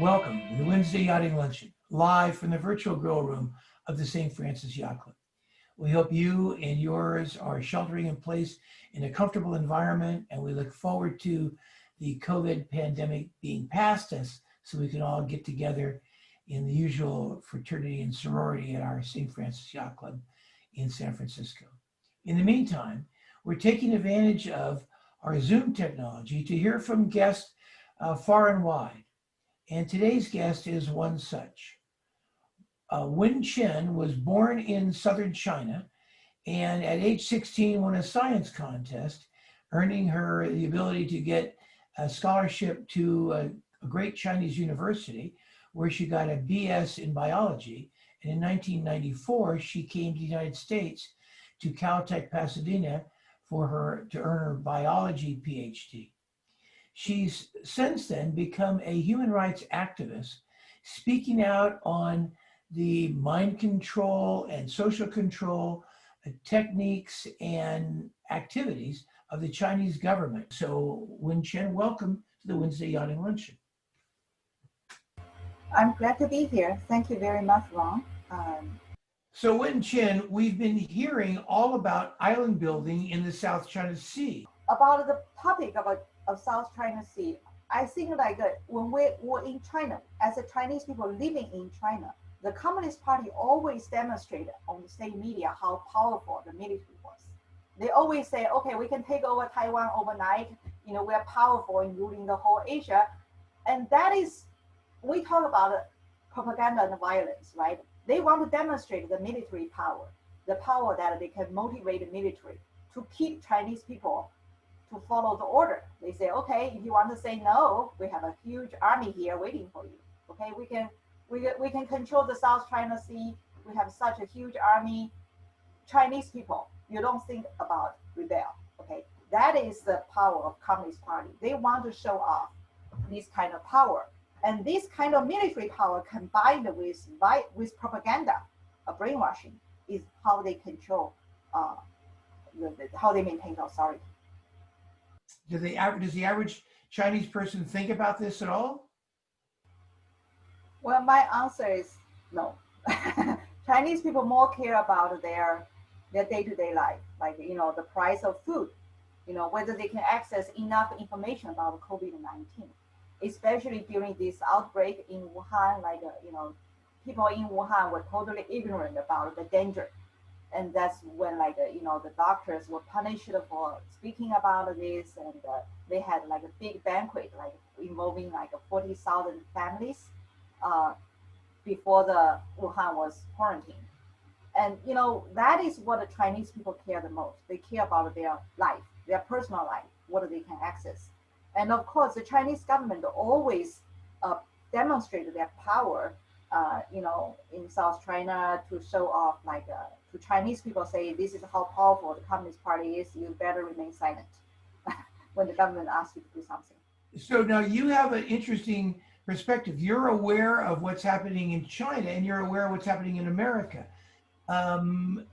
Welcome to the Wednesday Yachting Luncheon, live from the virtual grill room of the St. Francis Yacht Club. We hope you and yours are sheltering in place in a comfortable environment, and we look forward to the COVID pandemic being past us so we can all get together in the usual fraternity and sorority at our St. Francis Yacht Club in San Francisco. In the meantime, we're taking advantage of our Zoom technology to hear from guests far and wide. And today's guest is one such. Wen Chen was born in southern China and at age 16 won a science contest, earning her the ability to get a scholarship to a great Chinese university where she got a BS in biology. And in 1994, she came to the United States to Caltech, Pasadena to earn her biology PhD. She's since then become a human rights activist, speaking out on the mind control and social control techniques and activities of the Chinese government. So Wen Chen, welcome to the Wednesday Yachting Luncheon. I'm glad to be here. Thank you very much, Ron. So Wen Chen, we've been hearing all about island building in the South China Sea. About the topic of South China Sea, I think when we were in China, as a Chinese people living in China, the Communist Party always demonstrated on the state media how powerful the military was. They always say, okay, we can take over Taiwan overnight. You know, we're powerful in ruling the whole Asia. And that is, we talk about propaganda and violence, right? They want to demonstrate the military power, the power that they can motivate the military to keep Chinese people to follow the order. They say, okay, if you want to say no, we have a huge army here waiting for you. Okay, we can control the South China Sea. We have such a huge army. Chinese people, you don't think about rebel. Okay, that is the power of Communist Party. They want to show off this kind of power. And this kind of military power combined with propaganda, brainwashing, is how they control, how they maintain authority. Does the average Chinese person think about this at all? Well, my answer is no. Chinese people more care about their day-to-day life, like, you know, the price of food, you know, whether they can access enough information about COVID-19. Especially during this outbreak in Wuhan, like, you know, people in Wuhan were totally ignorant about the danger. And that's when, like, you know, the doctors were punished for speaking about this. And they had like a big banquet, like involving like 40,000 families before the Wuhan was quarantined. And, you know, that is what the Chinese people care the most. They care about their life, their personal life, what they can access. And of course, the Chinese government always demonstrated their power, you know, in South China to show off, like, to Chinese people say, this is how powerful the Communist Party is, you better remain silent when the government asks you to do something. So now you have an interesting perspective. You're aware of what's happening in China and you're aware of what's happening in America. And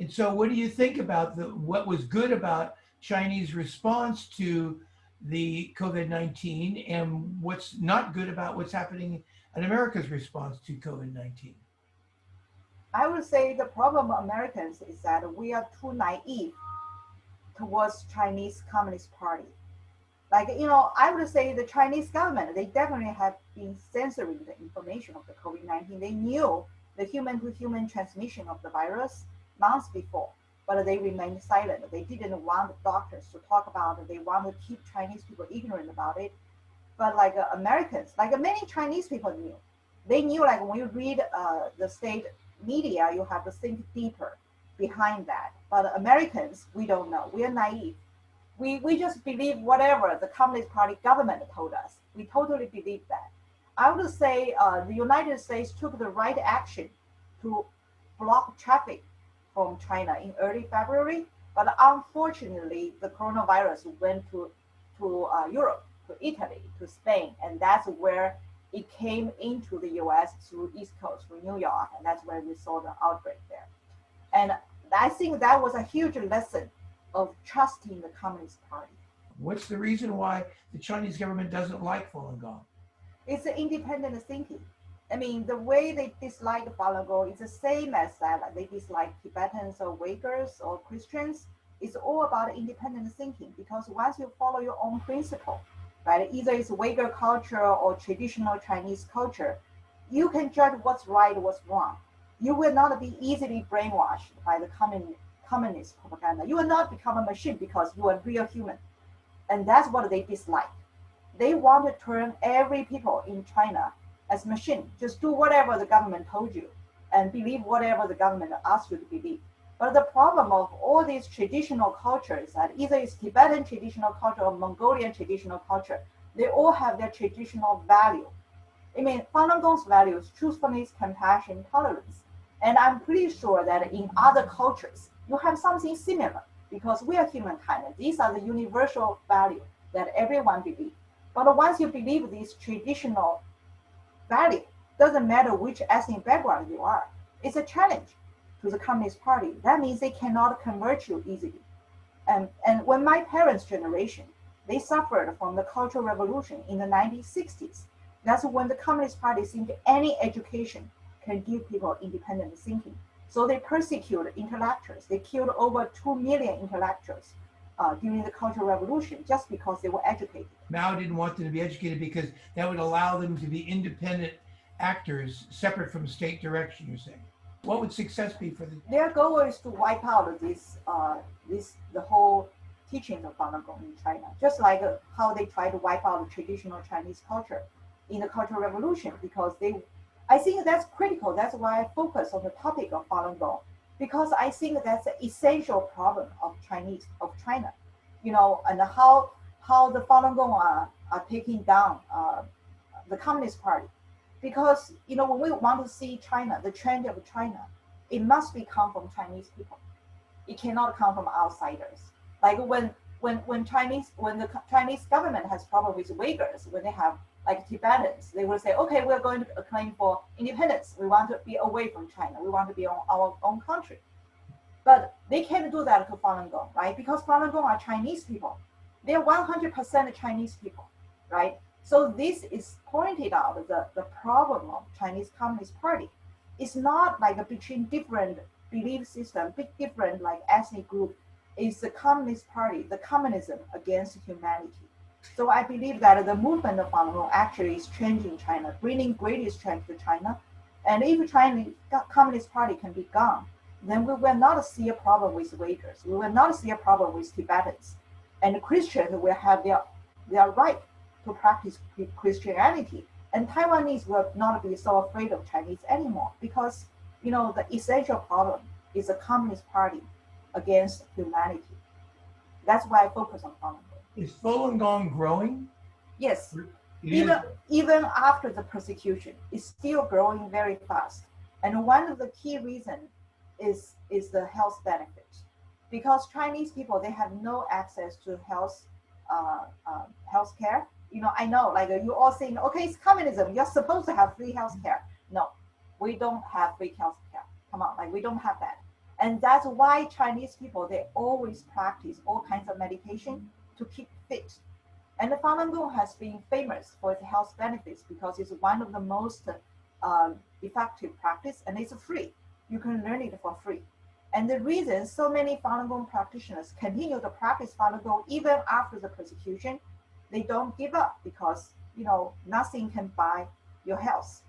so what do you think about what was good about Chinese response to the COVID-19 and what's not good about what's happening in America's response to COVID-19? I would say the problem of Americans is that we are too naive towards Chinese Communist Party. Like, you know, I would say the Chinese government, they definitely have been censoring the information of the COVID-19. They knew the human-to-human transmission of the virus months before, but they remained silent. They didn't want doctors to talk about it. They want to keep Chinese people ignorant about it. But like Americans, like many Chinese people knew. They knew, like, when you read the state media, you have to think deeper behind that. But Americans, we don't know. We are naive. We just believe whatever the Communist Party government told us. We totally believe that. I would say the United States took the right action to block traffic from China in early February, but unfortunately, the coronavirus went to Europe, to Italy, to Spain, and that's where it came into the US through East Coast, through New York, and that's where we saw the outbreak there. And I think that was a huge lesson of trusting the Communist Party. What's the reason why the Chinese government doesn't like Falun Gong? It's independent thinking. I mean, the way they dislike Falun Gong is the same as that like they dislike Tibetans or Uyghurs or Christians. It's all about independent thinking because once you follow your own principle, right, either it's Uyghur culture or traditional Chinese culture, you can judge what's right, what's wrong. You will not be easily brainwashed by the communist propaganda. You will not become a machine because you are a real human. And that's what they dislike. They want to turn every people in China as machine. Just do whatever the government told you and believe whatever the government asked you to believe. But the problem of all these traditional cultures, that either it's Tibetan traditional culture or Mongolian traditional culture, they all have their traditional value. I mean, Falun Gong's values, truthfulness, compassion, tolerance. And I'm pretty sure that in other cultures, you have something similar because we are humankind. These are the universal values that everyone believes. But once you believe these traditional values, doesn't matter which ethnic background you are, it's a challenge to the Communist Party. That means they cannot convert you easily. And when my parents' generation, they suffered from the Cultural Revolution in the 1960s. That's when the Communist Party think any education can give people independent thinking. So they persecuted intellectuals. They killed over 2 million intellectuals during the Cultural Revolution just because they were educated. Mao didn't want them to be educated because that would allow them to be independent actors separate from state direction, you're saying. What would success be for the... Their goal is to wipe out the whole teaching of Falun Gong in China, just like how they try to wipe out the traditional Chinese culture in the Cultural Revolution, because I think that's critical. That's why I focus on the topic of Falun Gong, because I think that's an essential problem of China, and how the Falun Gong are taking down the Communist Party. Because, when we want to see China, the trend of China, it must come from Chinese people. It cannot come from outsiders. Like when the Chinese government has problem with Uyghurs, when they have like Tibetans, they will say, okay, we're going to claim for independence. We want to be away from China. We want to be on our own country. But they can't do that to Falun Gong, right? Because Falun Gong are Chinese people. They're 100% Chinese people, right? So this is pointed out the problem of Chinese Communist Party. It's not like between different belief system, different like ethnic group. It's the Communist Party, the communism against humanity. So I believe that the movement of Falun Gong actually is changing China, bringing greatest strength to China. And if Chinese Communist Party can be gone, then we will not see a problem with Uyghurs. We will not see a problem with Tibetans. And Christians will have their right to practice Christianity. And Taiwanese will not be so afraid of Chinese anymore because, the essential problem is the Communist Party against humanity. That's why I focus on Falun Gong. Is Falun Gong growing? Yes. Even after the persecution, it's still growing very fast. And one of the key reasons is the health benefits. Because Chinese people, they have no access to health care. I know, like you all saying, okay, it's communism. You're supposed to have free health care. No, we don't have free health care. Come on, like we don't have that. And that's why Chinese people, they always practice all kinds of medication to keep fit. And the Falun Gong has been famous for its health benefits because it's one of the most effective practice and it's free. You can learn it for free. And the reason so many Falun Gong practitioners continue to practice Falun Gong even after the persecution, they don't give up because, nothing can buy your health.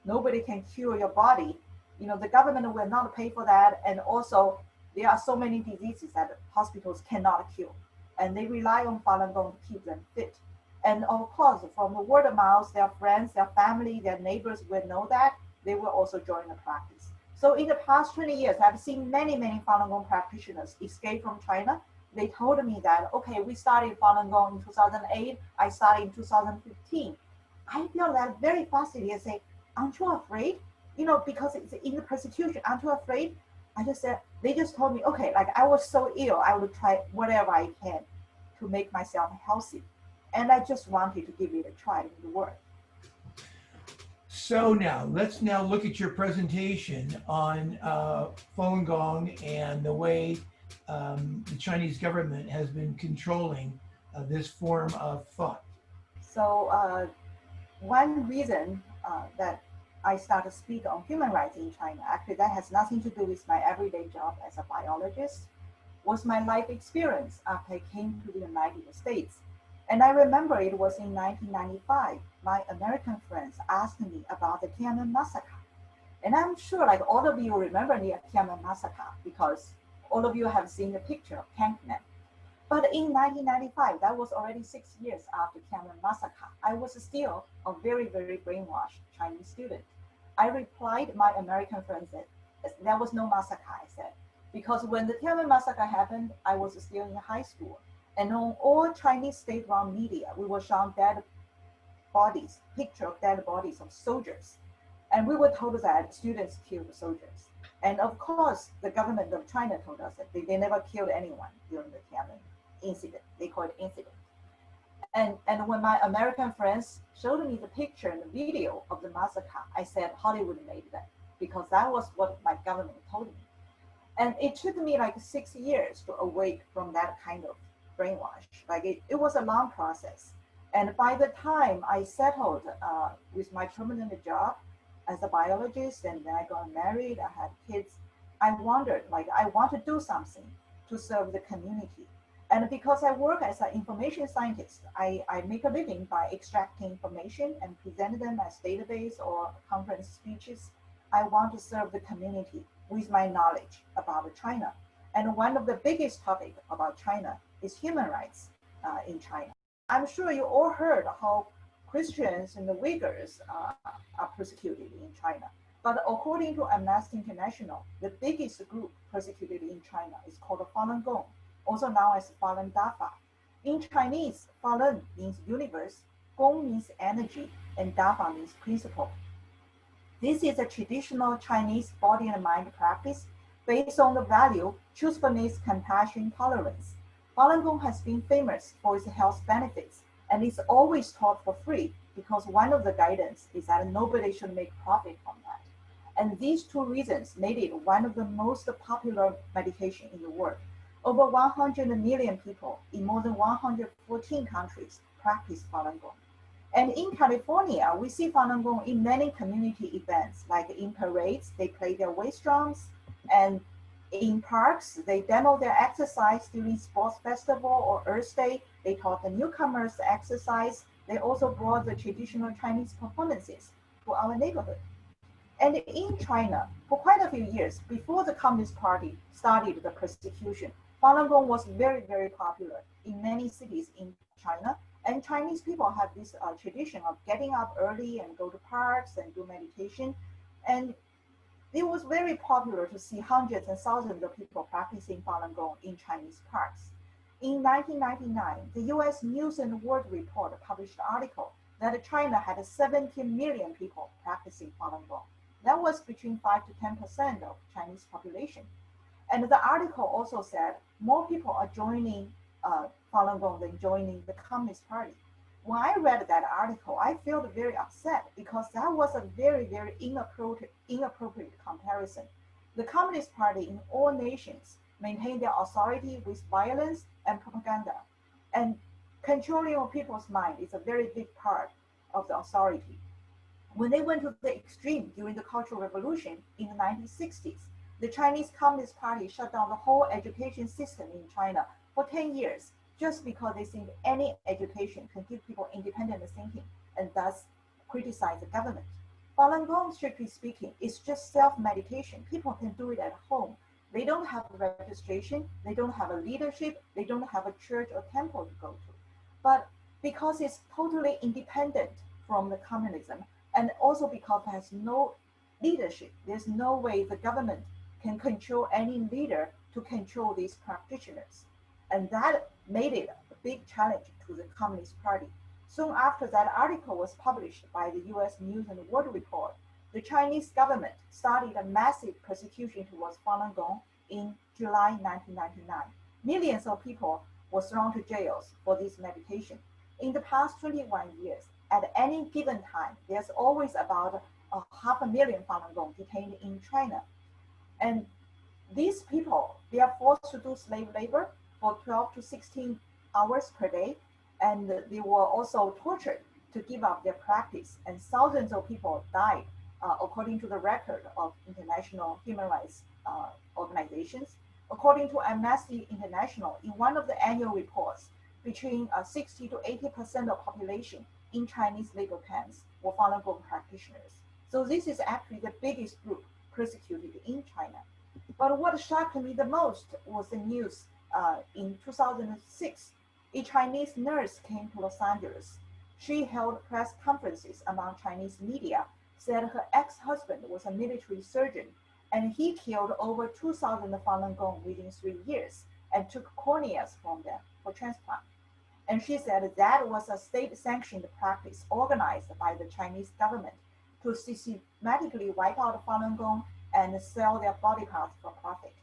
Nobody can cure your body. The government will not pay for that. And also, there are so many diseases that hospitals cannot cure. And they rely on Falun Gong to keep them fit. And of course, from the word of mouth, their friends, their family, their neighbors will know that. They will also join the practice. So in the past 20 years, I've seen many Falun Gong practitioners escape from China. They told me that, okay, we started Falun Gong in 2008. I started in 2015. I feel that very fascinating. I say, aren't you afraid? Because it's in the persecution, aren't you afraid? I just said, they just told me, okay, like I was so ill, I would try whatever I can to make myself healthy. And I just wanted to give it a try in the world. So let's look at your presentation on Falun Gong and the way the Chinese government has been controlling this form of thought. So one reason that I started to speak on human rights in China, actually that has nothing to do with my everyday job as a biologist, was my life experience after I came to the United States. And I remember it was in 1995, my American friends asked me about the Tiananmen massacre. And I'm sure like all of you remember the Tiananmen massacre because all of you have seen the picture of Cankman. But in 1995, that was already 6 years after Tiananmen massacre, I was still a very, very brainwashed Chinese student. I replied my American friends that there was no massacre, I said, because when the Tiananmen massacre happened, I was still in high school. And on all Chinese state-run media, we were shown dead bodies, picture of dead bodies of soldiers. And we were told that students killed soldiers. And of course, the government of China told us that they never killed anyone during the Tiananmen incident. They call it incident. And when my American friends showed me the picture and the video of the massacre, I said Hollywood made that because that was what my government told me. And it took me like 6 years to awake from that kind of brainwash. Like it was a long process. And by the time I settled with my permanent job as a biologist, and then I got married, I had kids, I wondered, like, I want to do something to serve the community. And because I work as an information scientist, I make a living by extracting information and present them as database or conference speeches. I want to serve the community with my knowledge about China. And one of the biggest topics about China is human rights in China. I'm sure you all heard how Christians and the Uyghurs are persecuted in China. But according to Amnesty International, the biggest group persecuted in China is called Falun Gong, also known as Falun Dafa. In Chinese, Falun means universe, Gong means energy, and Dafa means principle. This is a traditional Chinese body and mind practice based on the value truthfulness, compassion, tolerance. Falun Gong has been famous for its health benefits and is always taught for free because one of the guidance is that nobody should make profit from that. And these two reasons made it one of the most popular meditation in the world. Over 100 million people in more than 114 countries practice Falun Gong. And in California, we see Falun Gong in many community events, like in parades, they play their waist drums, and in parks, they demo their exercise during sports festival or Earth Day. They taught the newcomers exercise. They also brought the traditional Chinese performances to our neighborhood. And in China, for quite a few years, before the Communist Party started the persecution, Falun Gong was very, very popular in many cities in China. And Chinese people have this tradition of getting up early and go to parks and do meditation. And it was very popular to see hundreds and thousands of people practicing Falun Gong in Chinese parks. In 1999, the US News and World Report published an article that China had 17 million people practicing Falun Gong. That was between 5 to 10% of Chinese population. And the article also said more people are joining Falun Gong than joining the Communist Party. When I read that article, I felt very upset because that was a very, very inappropriate comparison. The Communist Party in all nations maintained their authority with violence and propaganda. And controlling of people's mind is a very big part of the authority. When they went to the extreme during the Cultural Revolution in the 1960s, the Chinese Communist Party shut down the whole education system in China for 10 years just because they think any education can give people independent thinking and thus criticize the government. Falun Gong, strictly speaking, is just self-meditation. People can do it at home. They don't have a registration, they don't have a leadership, they don't have a church or temple to go to. But because it's totally independent from the communism, and also because it has no leadership, there's no way the government can control any leader to control these practitioners. And that made it a big challenge to the Communist Party. Soon after that article was published by the US News and World Report, the Chinese government started a massive persecution towards Falun Gong in July 1999. Millions of people were thrown to jails for this meditation. In the past 21 years, at any given time, there's always about 500,000 Falun Gong detained in China. And these people, they are forced to do slave labor for 12 to 16 hours per day, and they were also tortured to give up their practice, and thousands of people died, according to the record of international human rights organizations. According to Amnesty International, in one of the annual reports, between 60 to 80% of population in Chinese labor camps were Falun Gong practitioners. So this is actually the biggest group persecuted in China. But what shocked me the most was the news in 2006. A Chinese nurse came to Los Angeles. She held press conferences among Chinese media, said her ex-husband was a military surgeon, and he killed over 2,000 Falun Gong within 3 years and took corneas from them for transplant. And she said that was a state-sanctioned practice organized by the Chinese government to systematically wipe out Falun Gong and sell their body parts for profit.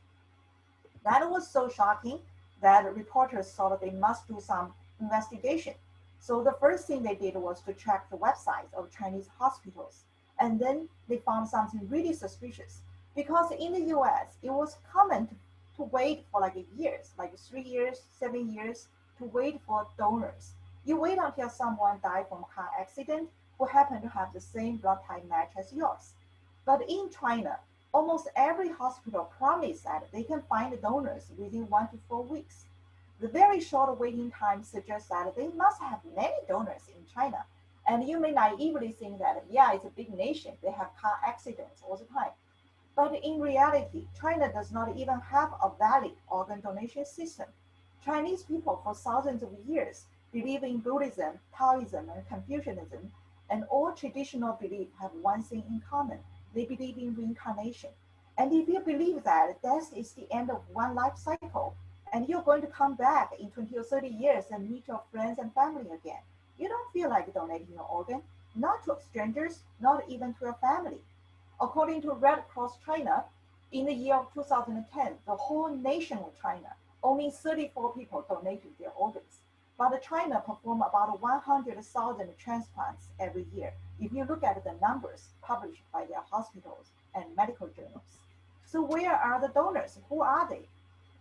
That was so shocking that reporters thought they must do some investigation. So the first thing they did was to check the websites of Chinese hospitals. And then they found something really suspicious. Because in the US, it was common to wait for like years, like 3 years, 7 years, to wait for donors. You wait until someone died from a car accident who happened to have the same blood type match as yours. But in China, almost every hospital promised that they can find donors within 1 to 4 weeks. The very short waiting time suggests that they must have many donors in China. And you may naively think that, yeah, it's a big nation, they have car accidents all the time. But in reality, China does not even have a valid organ donation system. Chinese people for thousands of years believe in Buddhism, Taoism, and Confucianism, and all traditional beliefs have one thing in common. They believe in reincarnation. And if you believe that death is the end of one life cycle, and you're going to come back in 20 or 30 years and meet your friends and family again, you don't feel like donating your organ, not to strangers, not even to your family. According to Red Cross China, in the year of 2010, the whole nation of China, only 34 people donated their organs. But China performed about 100,000 transplants every year, if you look at the numbers published by their hospitals and medical journals. So where are the donors? Who are they?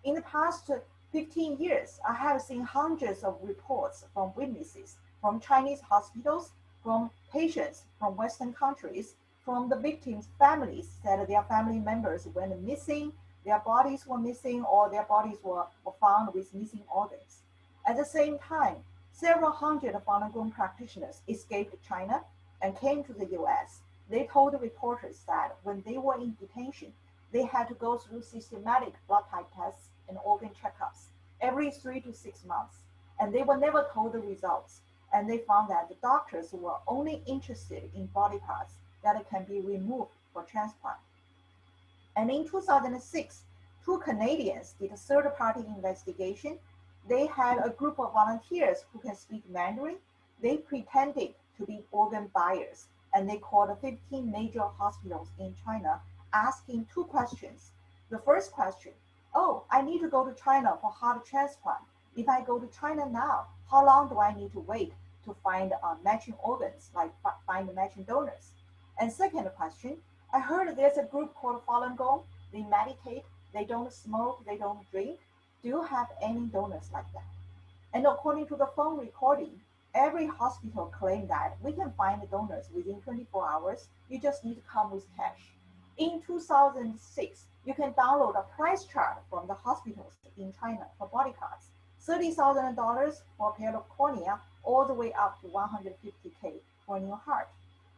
In the past 15 years, I have seen hundreds of reports from witnesses, from Chinese hospitals, from patients from Western countries, from the victims' families that their family members went missing, their bodies were missing, or their bodies were found with missing organs. At the same time, several hundred Falun Gong practitioners escaped China and came to the US. They told reporters that when they were in detention, they had to go through systematic blood type tests and organ checkups every 3 to 6 months, and they were never told the results. And they found that the doctors were only interested in body parts that can be removed for transplant. And in 2006, 2 Canadians did a third-party investigation. They had a group of volunteers who can speak Mandarin. They pretended to be organ buyers, and they called 15 major hospitals in China, asking 2 questions. The first question, oh, I need to go to China for heart transplant. If I go to China now, how long do I need to wait to find matching organs, like find matching donors? And second question, I heard there's a group called Falun Gong. They meditate, they don't smoke, they don't drink. Do you have any donors like that? And according to the phone recording, every hospital claimed that we can find donors within 24 hours. You just need to come with cash. In 2006, you can download a price chart from the hospitals in China for body parts. $30,000 for a pair of cornea, all the way up to $150K for a new heart.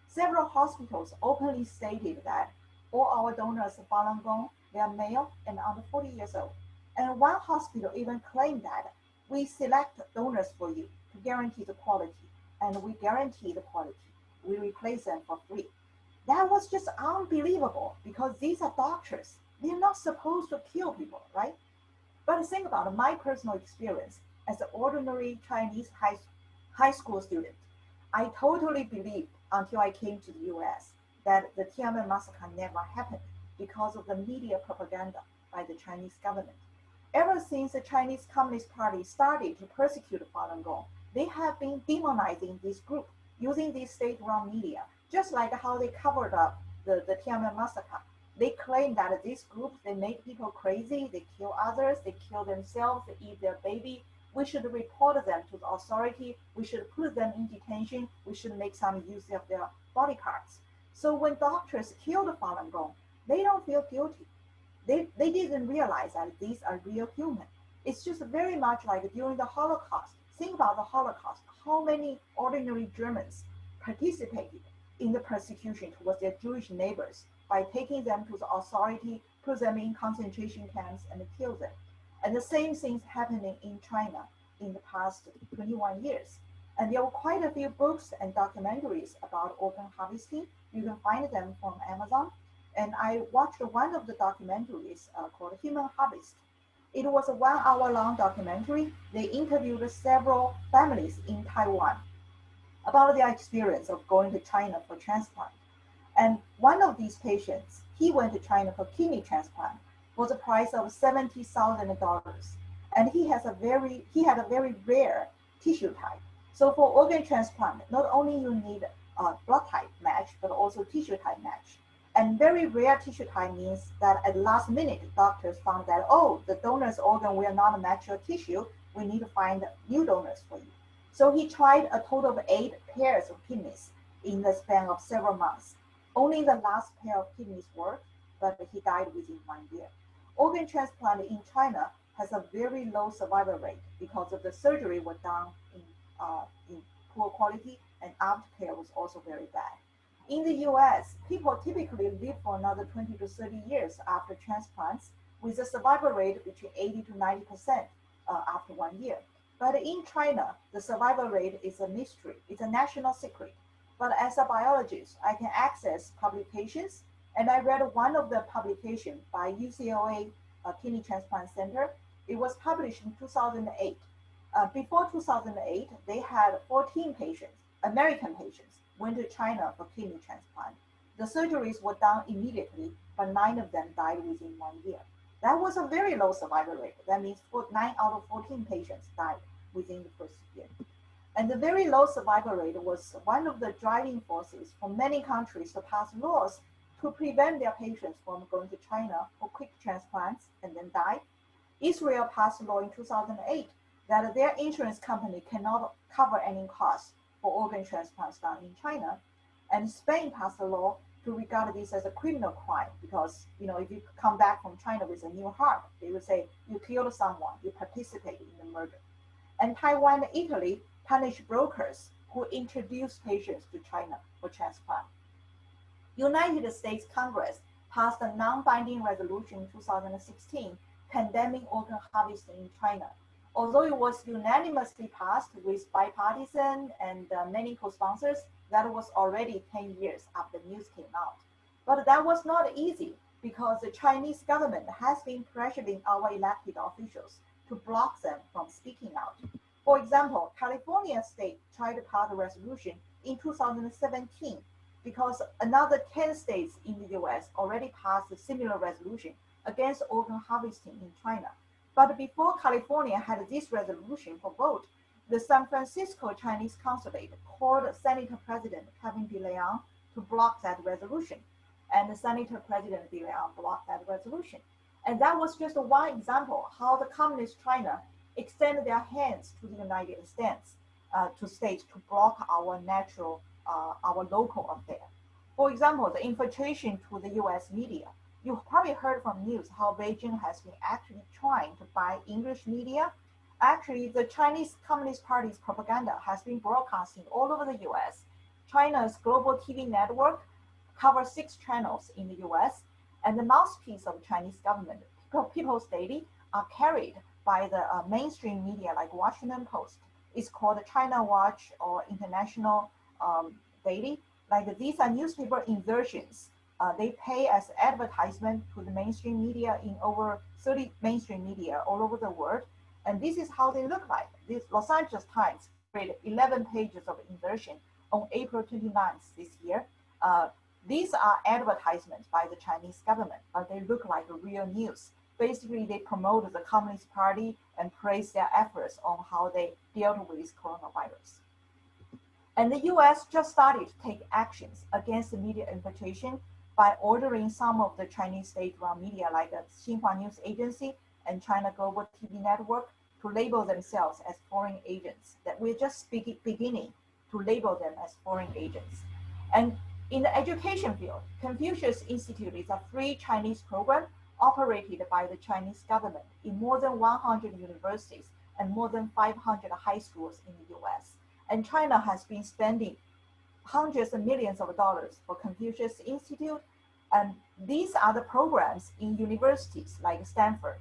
Several hospitals openly stated that all our donors are Falun Gong, they are male and under 40 years old. And one hospital even claimed that we select donors for you to guarantee the quality, and we guarantee the quality. We replace them for free. That was just unbelievable because these are doctors. They're not supposed to kill people, right? But think about my personal experience as an ordinary Chinese high school student. I totally believed until I came to the US that the Tiananmen massacre never happened because of the media propaganda by the Chinese government. Ever since the Chinese Communist Party started to persecute Falun Gong, they have been demonizing this group using these state-run media, just like how they covered up the Tiananmen massacre. They claim that this group, they make people crazy, they kill others, they kill themselves, they eat their baby. we should report them to the authority, we should put them in detention, we should make some use of their body parts. So when doctors kill the Falun Gong, they don't feel guilty. They didn't realize that these are real humans. It's just very much like during the Holocaust. Think about the Holocaust. How many ordinary Germans participated in the persecution towards their Jewish neighbors by taking them to the authority, put them in concentration camps, and kill them. And the same things happening in China in the past 21 years. And there were quite a few books and documentaries about organ harvesting. You can find them from Amazon. And I watched one of the documentaries called Human Harvest. It was a 1 hour long documentary. They interviewed several families in Taiwan about their experience of going to China for transplant. And one of these patients, he went to China for kidney transplant for the price of $70,000. And he had a very rare tissue type. So for organ transplant, not only you need a blood type match, but also tissue type match. And very rare tissue type means that at the last minute, doctors found that, oh, the donor's organ will not match your tissue. We need to find new donors for you. So he tried a total of 8 pairs of kidneys in the span of several months. Only the last pair of kidneys worked, but he died within 1 year. Organ transplant in China has a very low survival rate because of the surgery was done in poor quality, and aftercare was also very bad. In the US, people typically live for another 20 to 30 years after transplants, with a survival rate between 80 to 90% after 1 year. But in China, the survival rate is a mystery. It's a national secret. But as a biologist, I can access publications, and I read one of the publications by UCLA Kidney Transplant Center. It was published in 2008. Before 2008, they had 14 patients, American patients, went to China for kidney transplant. The surgeries were done immediately, but 9 of them died within 1 year. That was a very low survival rate. That means 9 out of 14 patients died within the first year. And the very low survival rate was one of the driving forces for many countries to pass laws to prevent their patients from going to China for quick transplants and then die. Israel passed a law in 2008 that their insurance company cannot cover any costs for organ transplants done in China. And Spain passed a law to regard this as a criminal crime because, if you come back from China with a new heart, they would say you killed someone, you participated in the murder. And Taiwan and Italy punish brokers who introduce patients to China for transplant. United States Congress passed a non-binding resolution in 2016 condemning organ harvesting in China. Although it was unanimously passed with bipartisan and many co-sponsors, that was already 10 years after the news came out. But that was not easy because the Chinese government has been pressuring our elected officials to block them from speaking out. For example, California state tried to pass a resolution in 2017 because another 10 states in the US already passed a similar resolution against organ harvesting in China. But before California had this resolution for vote, the San Francisco Chinese consulate called Senator President Kevin DeLeon to block that resolution. And Senator President DeLeon blocked that resolution. And that was just one example how the communist China extended their hands to the United States to block our local affair. For example, the infiltration to the US media. You probably heard from news how Beijing has been actually trying to buy English media. Actually, the Chinese Communist Party's propaganda has been broadcasting all over the US. China's global TV network covers 6 channels in the US, and the mouthpiece of the Chinese government, People's Daily, are carried by the mainstream media like Washington Post. It's called China Watch or International Daily. Like these are newspaper insertions. They pay as advertisement to the mainstream media in over 30 mainstream media all over the world. And this is how they look like. This Los Angeles Times created 11 pages of insertion on April 29th this year. These are advertisements by the Chinese government, but they look like real news. Basically, they promote the Communist Party and praise their efforts on how they dealt with coronavirus. And the US just started to take actions against the media infiltration by ordering some of the Chinese state-run media like the Xinhua News Agency and China Global TV Network to label themselves as foreign agents, that we're just beginning to label them as foreign agents. And in the education field, Confucius Institute is a free Chinese program operated by the Chinese government in more than 100 universities and more than 500 high schools in the US. And China has been spending hundreds of millions of dollars for Confucius Institute. And these are the programs in universities like Stanford.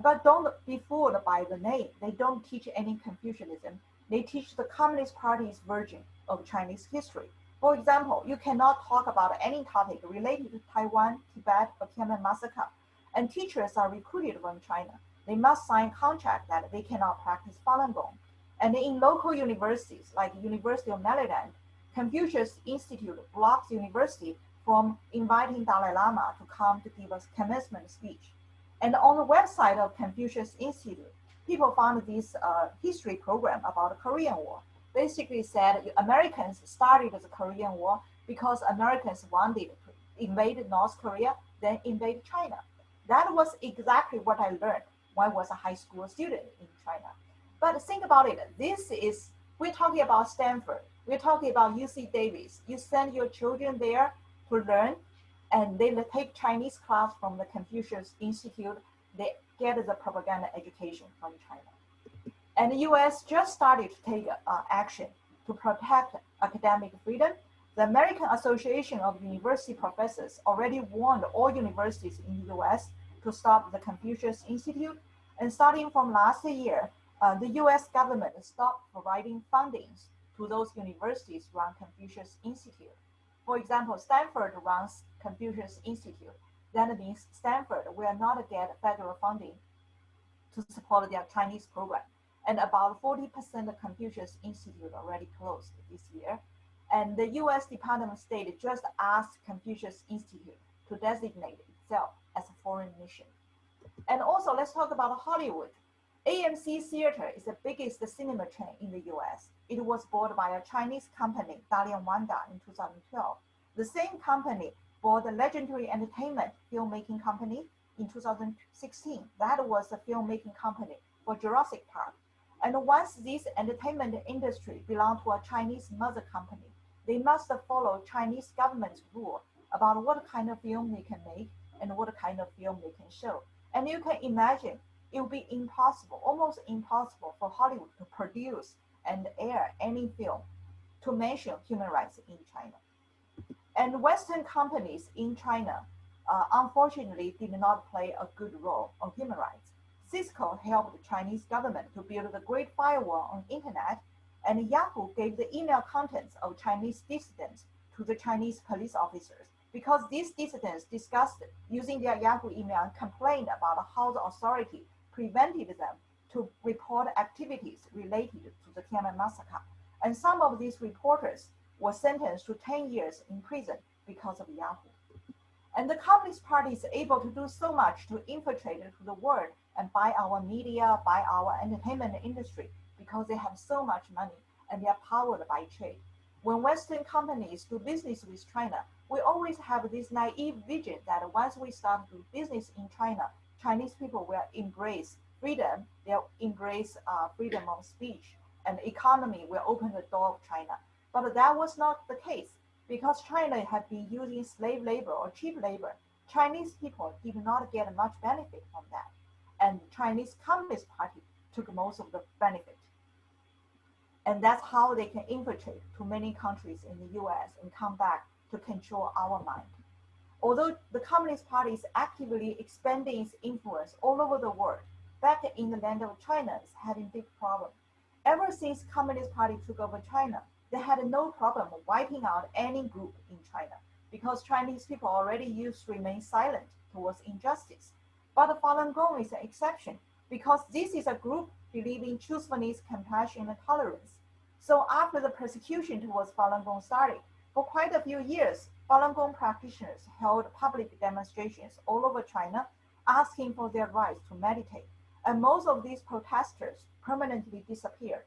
But don't be fooled by the name. They don't teach any Confucianism. They teach the Communist Party's version of Chinese history. For example, you cannot talk about any topic related to Taiwan, Tibet, or Tiananmen massacre. And teachers are recruited from China. They must sign contract that they cannot practice Falun Gong. And in local universities like University of Maryland, Confucius Institute blocks university from inviting Dalai Lama to come to give a commencement speech. And on the website of Confucius Institute, people found this history program about the Korean War. Basically said Americans started the Korean War because Americans wanted to invade North Korea, then invade China. That was exactly what I learned when I was a high school student in China. But think about it. We're talking about Stanford. We're talking about UC Davis. You send your children there to learn, and they take Chinese class from the Confucius Institute. They get the propaganda education from China. And the US just started to take action to protect academic freedom. The American Association of University Professors already warned all universities in the US to stop the Confucius Institute. And starting from last year, the US government stopped providing fundings to those universities run Confucius Institute. For example, Stanford runs Confucius Institute. That means Stanford will not get federal funding to support their Chinese program. And about 40% of Confucius Institute already closed this year. And the US Department of State just asked Confucius Institute to designate itself as a foreign mission. And also, let's talk about Hollywood. AMC Theater is the biggest cinema chain in the US. It was bought by a Chinese company, Dalian Wanda, in 2012. The same company bought the legendary entertainment filmmaking company in 2016. That was the filmmaking company for Jurassic Park. And once this entertainment industry belongs to a Chinese mother company, they must follow Chinese government's rule about what kind of film they can make and what kind of film they can show. And you can imagine it would be impossible, almost impossible for Hollywood to produce and air any film to mention human rights in China. And Western companies in China, unfortunately, did not play a good role on human rights. Cisco helped the Chinese government to build the Great Firewall on internet, and Yahoo gave the email contents of Chinese dissidents to the Chinese police officers because these dissidents discussed using their Yahoo email and complained about how the authority prevented them to report activities related to the Tiananmen massacre. And some of these reporters were sentenced to 10 years in prison because of Yahoo. And the Communist Party is able to do so much to infiltrate into the world and buy our media, buy our entertainment industry, because they have so much money and they are powered by trade. When Western companies do business with China, we always have this naive vision that once we start to do business in China, Chinese people will embrace freedom, they'll embrace freedom of speech, and the economy will open the door of China. But that was not the case because China had been using slave labor or cheap labor. Chinese people did not get much benefit from that. And the Chinese Communist Party took most of the benefit. And that's how they can infiltrate to many countries in the US and come back to control our mind. Although the Communist Party is actively expanding its influence all over the world, back in the land of China is having big problems. Ever since Communist Party took over China, they had no problem wiping out any group in China because Chinese people already used to remain silent towards injustice. But Falun Gong is an exception because this is a group believing truthfulness, compassion, and tolerance. So after the persecution towards Falun Gong started, for quite a few years, Falun Gong practitioners held public demonstrations all over China, asking for their rights to meditate. And most of these protesters permanently disappeared.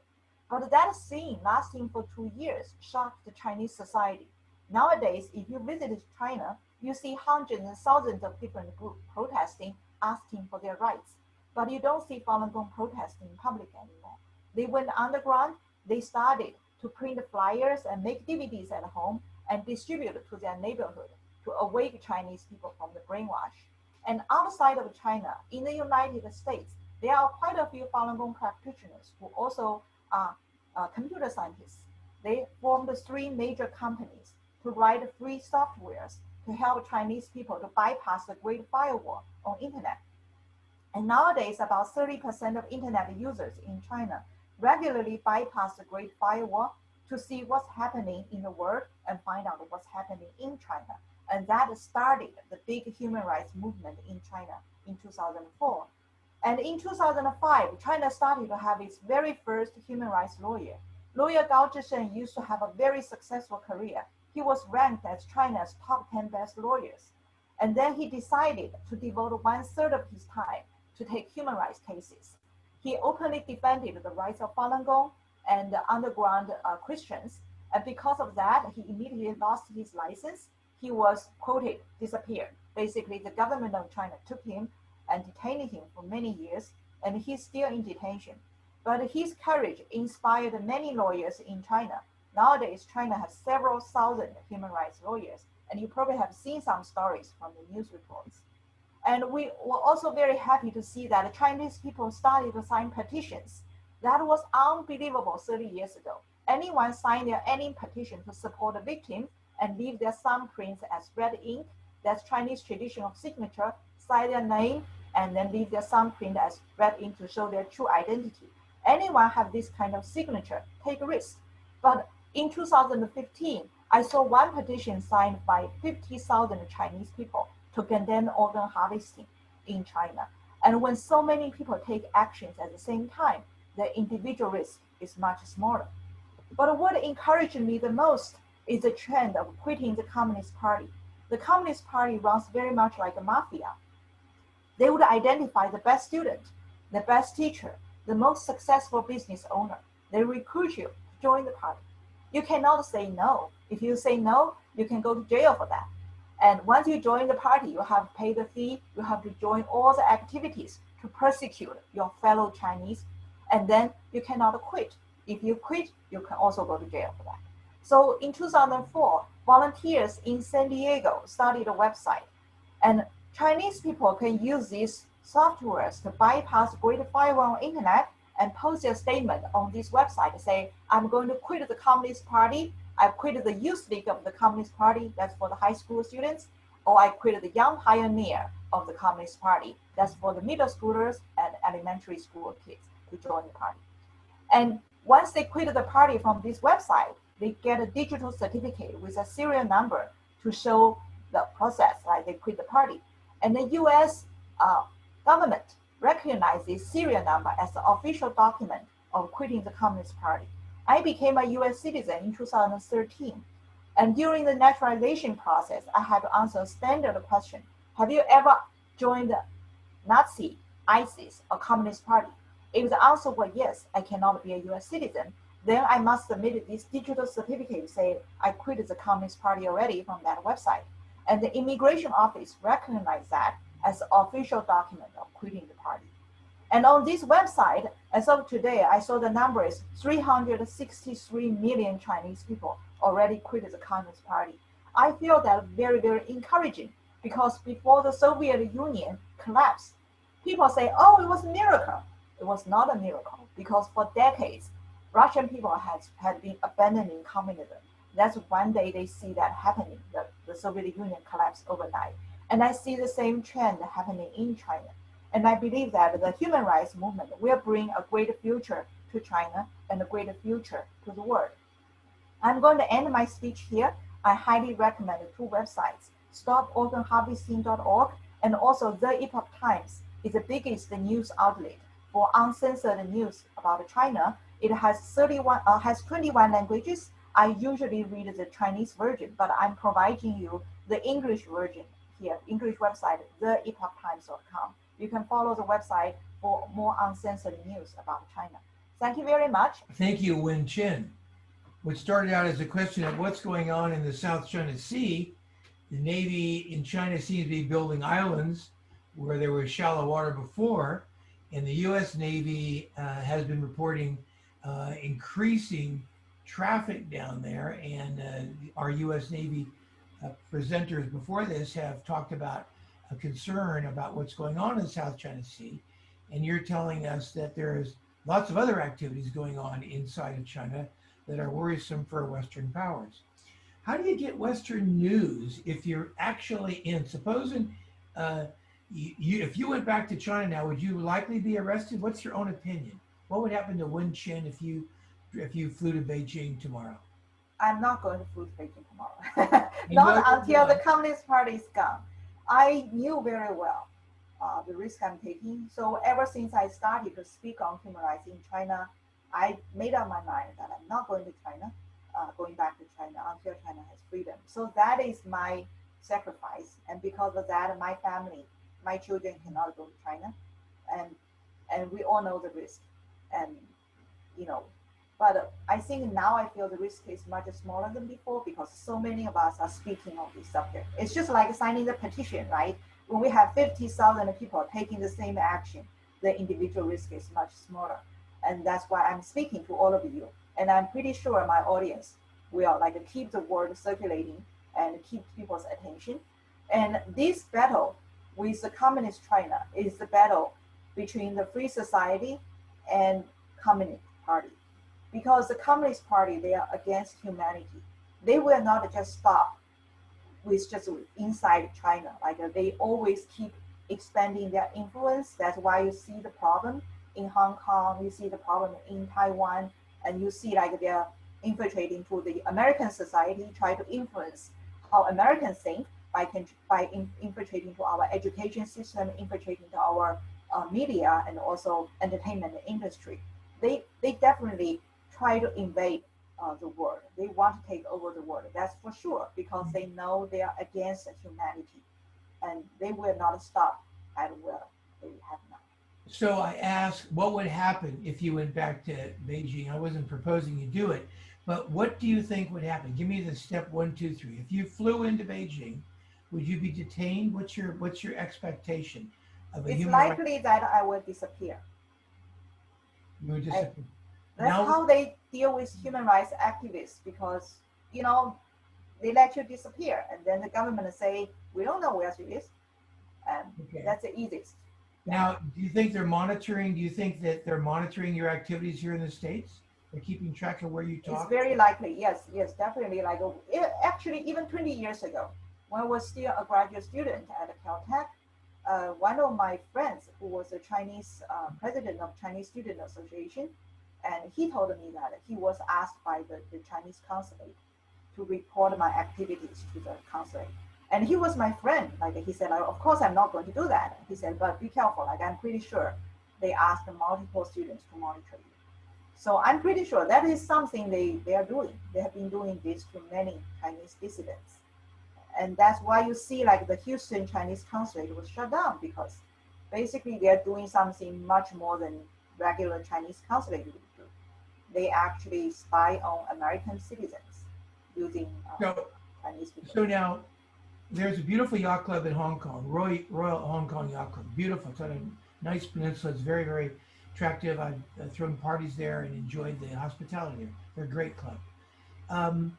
But that scene lasting for 2 years shocked the Chinese society. Nowadays, if you visit China, you see hundreds and thousands of different groups protesting, asking for their rights. but you don't see Falun Gong protesting in public anymore. They went underground, they started to print flyers and make DVDs at home and distribute to their neighborhood to awake Chinese people from the brainwash. And outside of China, in the United States, there are quite a few Falun Gong practitioners who also are computer scientists. They formed 3 major companies to write free softwares to help Chinese people to bypass the Great Firewall on internet. And nowadays, about 30% of internet users in China regularly bypass the Great Firewall to see what's happening in the world and find out what's happening in China. And that started the big human rights movement in China in 2004. And in 2005, China started to have its very first human rights lawyer. Lawyer Gao Zhishen used to have a very successful career. He was ranked as China's top 10 best lawyers. And then he decided to devote 1/3 of his time to take human rights cases. He openly defended the rights of Falun Gong and underground Christians. And because of that, he immediately lost his license. He was quoted, disappeared. Basically, the government of China took him and detained him for many years, and he's still in detention. But his courage inspired many lawyers in China. Nowadays, China has several thousand human rights lawyers, and you probably have seen some stories from the news reports. And we were also very happy to see that Chinese people started to sign petitions. That was unbelievable 30 years ago. Anyone sign any petition to support the victim and leave their thumbprints as red ink, that's Chinese tradition of signature, sign their name, and then leave their thumbprint as red ink to show their true identity. Anyone have this kind of signature, take a risk. But in 2015, I saw one petition signed by 50,000 Chinese people to condemn organ harvesting in China. And when so many people take actions at the same time, the individual risk is much smaller. But what encouraged me the most is the trend of quitting the Communist Party. The Communist Party runs very much like a mafia. They would identify the best student, the best teacher, the most successful business owner. They recruit you to join the party. You cannot say no. If you say no, you can go to jail for that. And once you join the party, you have to pay the fee, you have to join all the activities to persecute your fellow Chinese, and then you cannot quit. If you quit, you can also go to jail for that. So in 2004, volunteers in San Diego started a website, and Chinese people can use these softwares to bypass Great Firewall on internet and post their statement on this website to say, I'm going to quit the Communist Party, I quit the Youth League of the Communist Party, that's for the high school students, or I quit the Young Pioneer of the Communist Party, that's for the middle schoolers and elementary school kids to join the party. And once they quit the party from this website, they get a digital certificate with a serial number to show the process, like they quit the party. And the US government recognizes this serial number as the official document of quitting the Communist Party. I became a US citizen in 2013. And during the naturalization process, I had to answer a standard question. Have you ever joined the Nazi, ISIS, or Communist Party? If the answer was yes, I cannot be a US citizen, then I must submit this digital certificate to say I quit the Communist Party already from that website. And the immigration office recognized that as the official document of quitting the party. And on this website, as of today, I saw the number is 363 million Chinese people already quit the Communist Party. I feel that very, very encouraging because before the Soviet Union collapsed, people say, oh, it was a miracle. It was not a miracle because for decades, Russian people had been abandoning communism. That's one day they see that happening, the Soviet Union collapsed overnight. And I see the same trend happening in China. And I believe that the human rights movement will bring a great future to China and a greater future to the world. I'm going to end my speech here. I highly recommend 2 websites, stoporganharvesting.org and also The Epoch Times is the biggest news outlet for uncensored news about China. It has 21 languages. I usually read the Chinese version, but I'm providing you the English version here, English website, theepochtimes.com. You can follow the website for more uncensored news about China. Thank you very much. Thank you, Wen Chen. What started out as a question of what's going on in the South China Sea, the Navy in China seems to be building islands where there was shallow water before, and the U.S. Navy has been reporting increasing traffic down there, and our U.S. Navy presenters before this have talked about a concern about what's going on in the South China Sea, and you're telling us that there's lots of other activities going on inside of China that are worrisome for Western powers. How do you get Western news if you're actually in? Supposing if you went back to China now, would you likely be arrested? What's your own opinion? What would happen to Wen Chen if you flew to Beijing tomorrow? I'm not going to fly to Beijing tomorrow. And Not what would until the Communist Party is gone. I knew very well the risk I'm taking. So ever since I started to speak on human rights in China, I made up my mind that I'm not going to China, going back to China until China has freedom. So that is my sacrifice. And because of that, my family, my children cannot go to China. And and we all know the risk. And you know, but I think now I feel the risk is much smaller than before because so many of us are speaking on this subject. It's just like signing the petition, right? When we have 50,000 people taking the same action, the individual risk is much smaller. And that's why I'm speaking to all of you. And I'm pretty sure my audience will like keep the word circulating and keep people's attention. And this battle with the communist China is the battle between the free society and communist party, because the Communist Party, they are against humanity. They will not just stop with just inside China. Like they always keep expanding their influence. That's why you see the problem in Hong Kong, you see the problem in Taiwan, and you see like they're infiltrating to the American society, try to influence how Americans think by infiltrating to our education system, infiltrating to our media and also entertainment industry. They definitely try to invade the world. They want to take over the world. That's for sure, because they know they are against humanity, and they will not stop at will. They have not. So I asked, what would happen if you went back to Beijing? I wasn't proposing you do it, but what do you think would happen? Give me the step 1, 2, 3. If you flew into Beijing, would you be detained? What's your expectation of a It's human right? likely that I will disappear. You would I, disappear. that's Now, how they deal with human rights activists, because you know they let you disappear, and then the government say we don't know where she is, and okay. that's the easiest. Now, do you think they're monitoring? Do you think that they're monitoring your activities here in the States? They're keeping track of where you It's talk? very likely, yes, yes, definitely. Like actually, even 20 years ago, when I was still a graduate student at Caltech, one of my friends who was a Chinese president of Chinese Student Association, and he told me that he was asked by the Chinese consulate to report my activities to the consulate. And he was my friend. Like he said, of course I'm not going to do that. He said, but be careful. Like I'm pretty sure they asked multiple students to monitor you. So I'm pretty sure that is something they are doing. They have been doing this to many Chinese dissidents. And that's why you see like the Houston Chinese consulate was shut down, because basically they're doing something much more than regular Chinese consulate would do. They actually spy on American citizens using So, Chinese people. so now there's a beautiful yacht club in Hong Kong, Royal Hong Kong Yacht Club. Beautiful. It's on a nice peninsula. It's very, very attractive. I've thrown parties there and enjoyed the hospitality there. They're a great club. Um,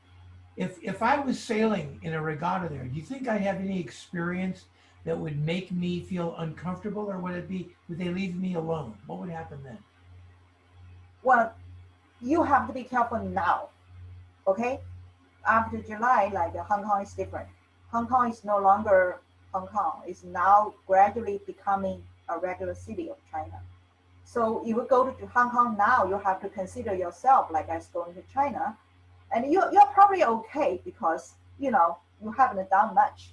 if I was sailing in a regatta there, do you think I'd have any experience that would make me feel uncomfortable, or would they leave me alone? What would happen then? Well, you have to be careful now, okay? After July, like Hong Kong is different. Hong Kong is no longer Hong Kong. It's now gradually becoming a regular city of China. So if you go to Hong Kong now, you have to consider yourself like as going to China, and you're probably okay because you know you haven't done much.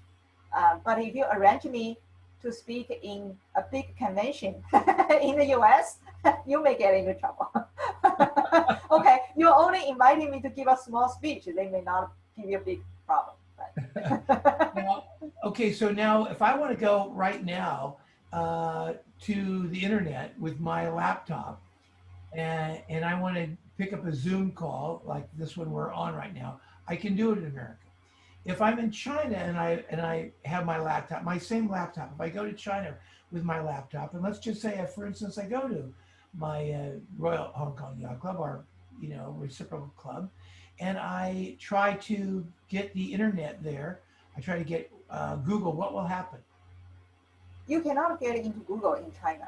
But if you arrange me to speak in a big convention in the U.S., you may get into trouble. Okay, you're only inviting me to give a small speech. They may not give you a big problem. But Now, okay, so now if I want to go right now to the internet with my laptop and I want to pick up a Zoom call like this one we're on right now, I can do it in America. if I'm in China and I have my laptop, my same laptop, if I go to China with my laptop, and let's just say, for instance, I go to my Royal Hong Kong Yacht Club, or reciprocal club, and I try to get the internet there. I try to get Google. What will happen? You cannot get into Google in China.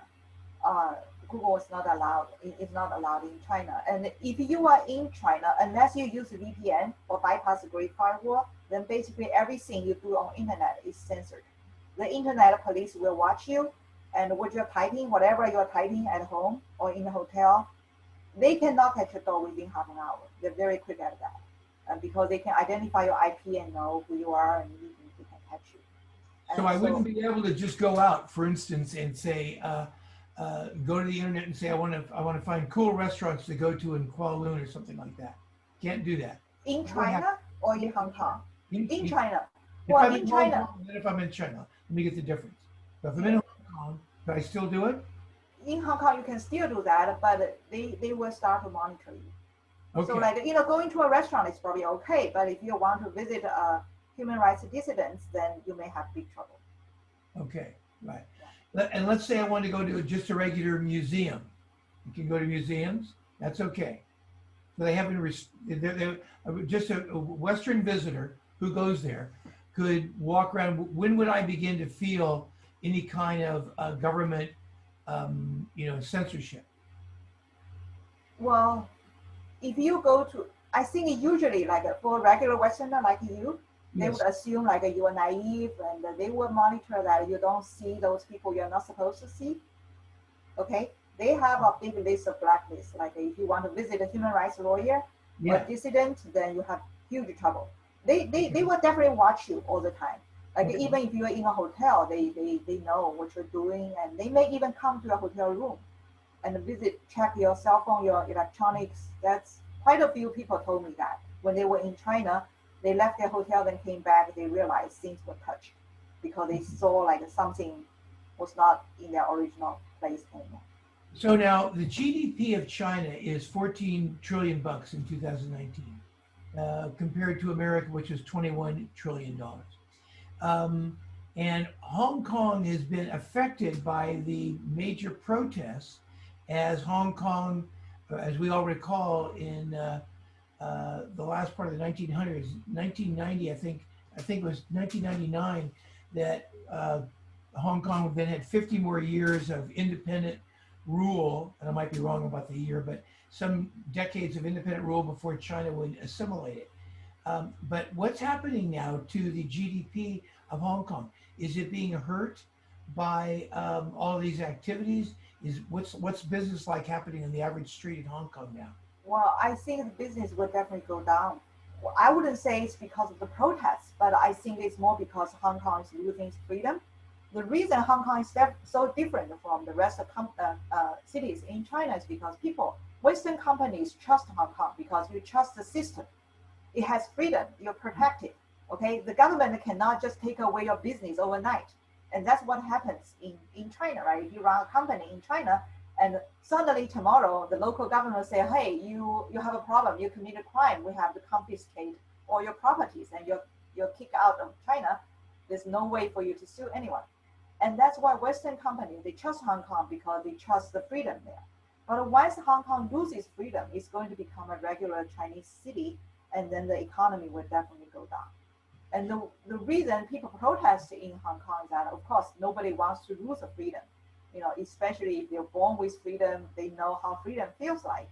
uh, Google is not allowed. It's not allowed in China. And if you are in China, unless you use VPN or bypass the Great Firewall, then basically everything you do on internet is censored. The internet police will watch you, and what you're typing, whatever you're typing at home or in a hotel, they can knock at your door within half an hour. They're very quick at that, because they can identify your IP and know who you are, and they can catch you. So And I wouldn't be able to just go out, for instance, and say, go to the internet and say, I want to find cool restaurants to go to in Kuala Lumpur or something like that. Can't do that. in China or in Hong Kong? In China. If Well, I'm in in Hong China, Kong, and then if I'm in China, let me get the difference. So if I'm in Hong Kong, can I still do it? in Hong Kong, you can still do that, but they will start to monitor you. Okay. So like, going to a restaurant is probably okay, but if you want to visit human rights dissidents, then you may have big trouble. Okay, right. And let's say I want to go to just a regular museum. You can go to museums. That's okay. So they haven't, just a Western visitor who goes there could walk around. When would I begin to feel any kind of government, censorship? Well, if you go to, I think usually like for a regular Westerner like you, they Yes. would assume like you are naive, and they would monitor that you don't see those people you're not supposed to see. Okay, they have a big list of blacklists. Like if you want to visit a human rights lawyer or Yeah. dissident, then you have huge trouble. They will definitely watch you all the time. Like Okay. even if you're in a hotel, they know what you're doing, and they may even come to your hotel room and visit, check your cell phone, your electronics. That's quite a few people told me that when they were in China, they left their hotel, then came back, they realized things were touched because they saw like something was not in their original place anymore. So now the GDP of China is 14 trillion bucks in 2019, compared to America, which is 21 trillion dollars. And Hong Kong has been affected by the major protests, as Hong Kong, as we all recall, in the last part of the 1900s, 1990, I think it was 1999, that Hong Kong then had 50 more years of independent rule, and I might be wrong about the year, but some decades of independent rule before China would assimilate it. But what's happening now to the GDP of Hong Kong? Is it being hurt by all of these activities? What's business like happening in the average street in Hong Kong now? Well, I think the business will definitely go down. Well, I wouldn't say it's because of the protests, but I think it's more because Hong Kong is losing its freedom. The reason Hong Kong is so different from the rest of cities in China is because Western companies trust Hong Kong because you trust the system. It has freedom, you're protected. Okay, the government cannot just take away your business overnight. And that's what happens in China, right? If you run a company in China, and suddenly tomorrow the local government say, hey, you have a problem, you committed a crime, we have to confiscate all your properties, and you're kicked out of China. There's no way for you to sue anyone. And that's why Western companies, they trust Hong Kong because they trust the freedom there. But once Hong Kong loses freedom, it's going to become a regular Chinese city, and then the economy will definitely go down. And the reason people protest in Hong Kong is that, of course, nobody wants to lose the freedom. Especially if they're born with freedom, they know how freedom feels like,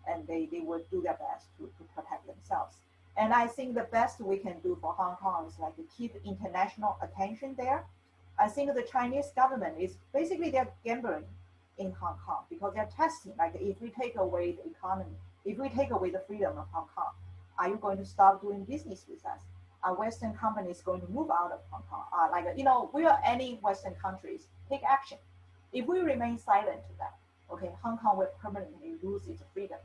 and they would do their best to protect themselves. And I think the best we can do for Hong Kong is like to keep international attention there. I think the Chinese government is basically, they're gambling in Hong Kong because they're testing, like if we take away the economy, if we take away the freedom of Hong Kong, are you going to stop doing business with us? Are Western companies going to move out of Hong Kong? We are any Western countries take action. If we remain silent to that, okay, Hong Kong will permanently lose its freedom.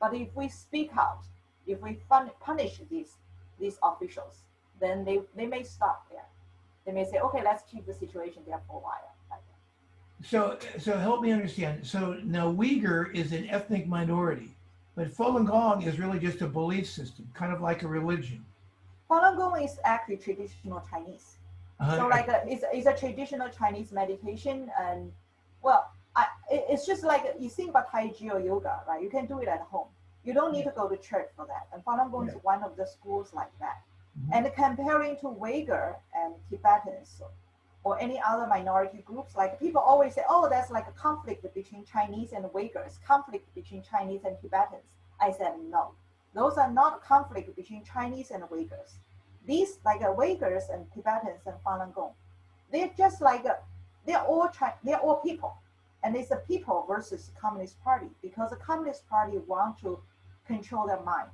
But if we speak out, if we punish these officials, then they may stop there. They may say, okay, let's keep the situation there for a while. So help me understand. So now Uyghur is an ethnic minority, but Falun Gong is really just a belief system, kind of like a religion. Falun Gong is actually traditional Chinese. So like it's a traditional Chinese meditation, and well, it's just like you think about Tai Chi or yoga, right? You can do it at home. You don't need to go to church for that. And Falun Gong is one of the schools like that. And comparing to Uyghur and Tibetans or any other minority groups, like people always say, oh, that's like a conflict between Chinese and Uyghurs, conflict between Chinese and Tibetans. I said, no, those are not conflict between Chinese and Uyghurs. These like Uyghurs and Tibetans and Falun Gong, they're just like they're all people, and it's a people versus Communist Party because the Communist Party want to control their mind,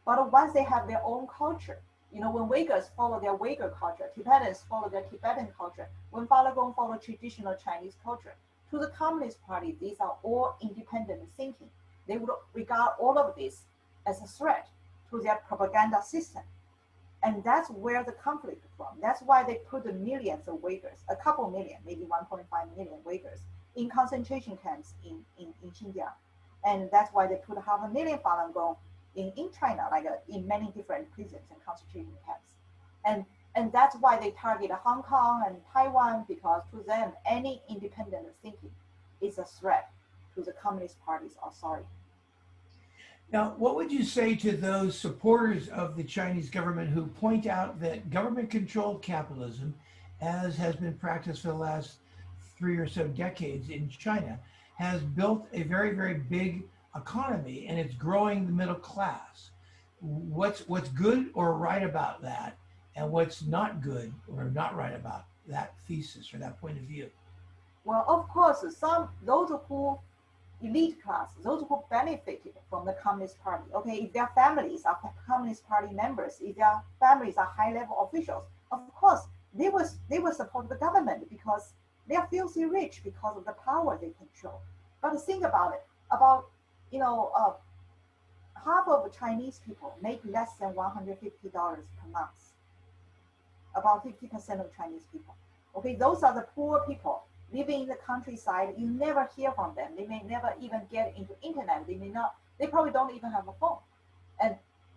but once they have their own culture, you know, when Uyghurs follow their Uyghur culture, Tibetans follow their Tibetan culture, when Falun Gong follow traditional Chinese culture, to the Communist Party, these are all independent thinking. They would regard all of this as a threat to their propaganda system. And that's where the conflict from. That's why they put the millions of Uyghurs, a couple million, maybe 1.5 million Uyghurs, in concentration camps in Xinjiang. And that's why they put 500,000 Falun Gong in China, like in many different prisons and concentration camps. And that's why they target Hong Kong and Taiwan, because to them, any independent thinking is a threat to the Communist Party's authority. Now, what would you say to those supporters of the Chinese government who point out that government-controlled capitalism, as has been practiced for the last 3 or so decades in China, has built a very, very big economy and it's growing the middle class? What's good or right about that, and what's not good or not right about that thesis or that point of view? Well, of course, those who elite class, those who benefited from the Communist Party. Okay, if their families are Communist Party members, if their families are high-level officials, of course they will support the government because they are filthy rich because of the power they control. But think about it, about half of Chinese people make less than $150 per month. About 50% of Chinese people. Okay, those are the poor people living in the countryside. You never hear from them. They may never even get into internet. They probably don't even have a phone.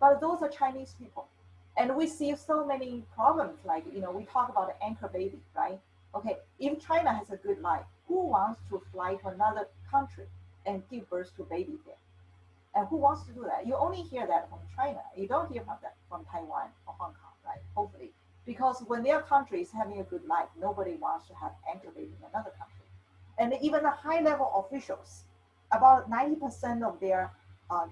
But those are Chinese people. And we see so many problems, like, we talk about the anchor baby, right? Okay, if China has a good life, who wants to fly to another country and give birth to baby there? And who wants to do that? You only hear that from China. You don't hear from that from Taiwan or Hong Kong, right? Hopefully. Because when their country is having a good life, nobody wants to have anchor baby in another country. And even the high-level officials, about 90% of their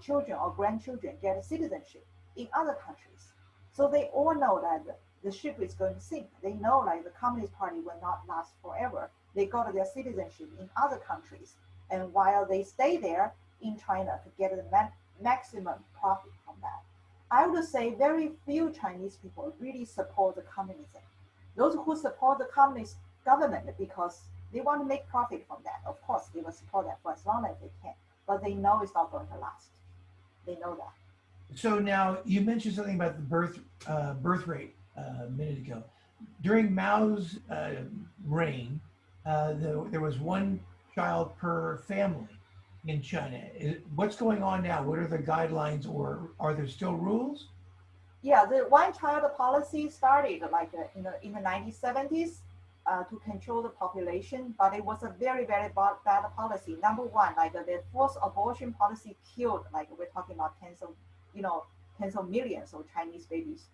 children or grandchildren get citizenship in other countries. So they all know that the ship is going to sink. They know like the Communist Party will not last forever. They got their citizenship in other countries. And while they stay there in China to get the maximum profit from that. I would say very few Chinese people really support the communism. Those who support the communist government because they want to make profit from that, of course, they will support that for as long as they can, but they know it's not going to last. They know that. So now you mentioned something about the birth rate a minute ago. During Mao's reign, there was one child per family in China. What's going on now? What are the guidelines, or are there still rules? Yeah, the one-child policy started like in the 1970s to control the population, but it was a very, very bad policy. Number one, like the forced abortion policy killed, like we're talking about tens of millions of Chinese babies,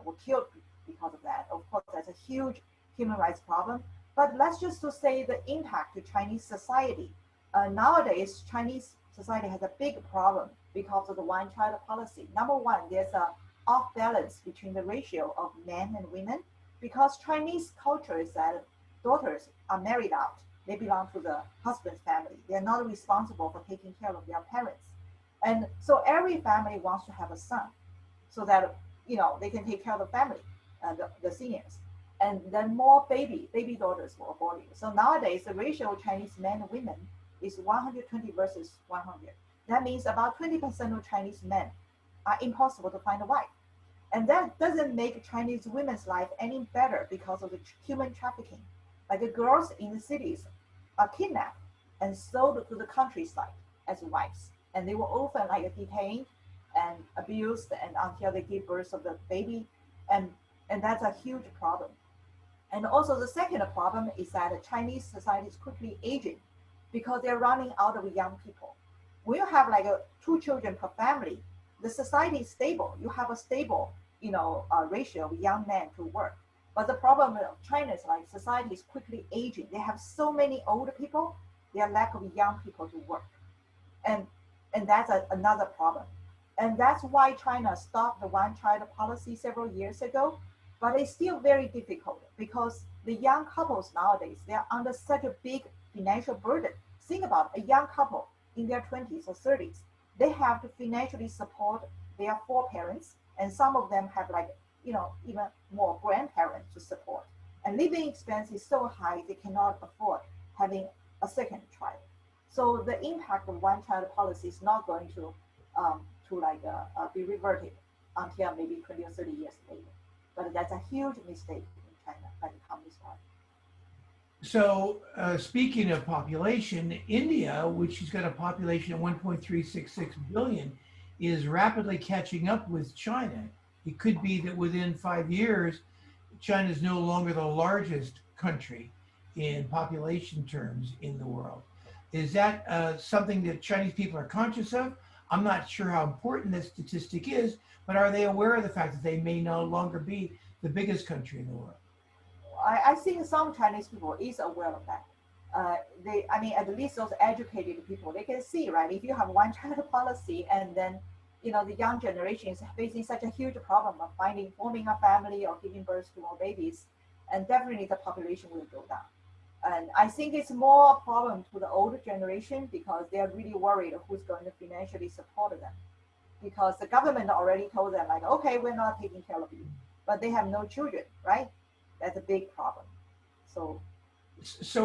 were killed because of that. Of course, that's a huge human rights problem. But let's just to say the impact to Chinese society. Nowadays, Chinese society has a big problem because of the one-child policy. Number one, there's a off balance between the ratio of men and women, because Chinese culture is that daughters are married out. They belong to the husband's family. They're not responsible for taking care of their parents. And so every family wants to have a son so that, they can take care of the family, the seniors. And then more baby daughters were aborted. So nowadays, the ratio of Chinese men and women is 120 versus 100. That means about 20% of Chinese men are impossible to find a wife. And that doesn't make Chinese women's life any better because of the human trafficking. Like the girls in the cities are kidnapped and sold to the countryside as wives. And they were often like detained and abused and until they give birth of the baby. and that's a huge problem. And also the second problem is that Chinese society is quickly aging because they're running out of young people. When you have like 2 children per family, the society is stable. You have a stable, ratio of young men to work. But the problem of China is like society is quickly aging. They have so many old people, their lack of young people to work, and that's another problem. And that's why China stopped the one-child policy several years ago. But it's still very difficult because the young couples nowadays, they're under such a big financial burden. Think about a young couple in their 20s or 30s. They have to financially support their 4 parents, and some of them have like, even more grandparents to support. And living expense is so high, they cannot afford having a second child. So the impact of one-child policy is not going to be reverted until maybe 20 or 30 years later. But that's a huge mistake in China by the Communist Party. So, speaking of population, India, which has got a population of 1.366 billion, is rapidly catching up with China. It could be that within 5 years, China is no longer the largest country in population terms in the world. Is that something that Chinese people are conscious of? I'm not sure how important this statistic is, but are they aware of the fact that they may no longer be the biggest country in the world? I think some Chinese people is aware of that. At least those educated people, they can see, right? If you have one-child policy, and then, the young generation is facing such a huge problem of forming a family or giving birth to more babies, and definitely the population will go down. And I think it's more a problem to the older generation because they are really worried who's going to financially support them. Because the government already told them, like, okay, we're not taking care of you, but they have no children, right? That's a big problem. So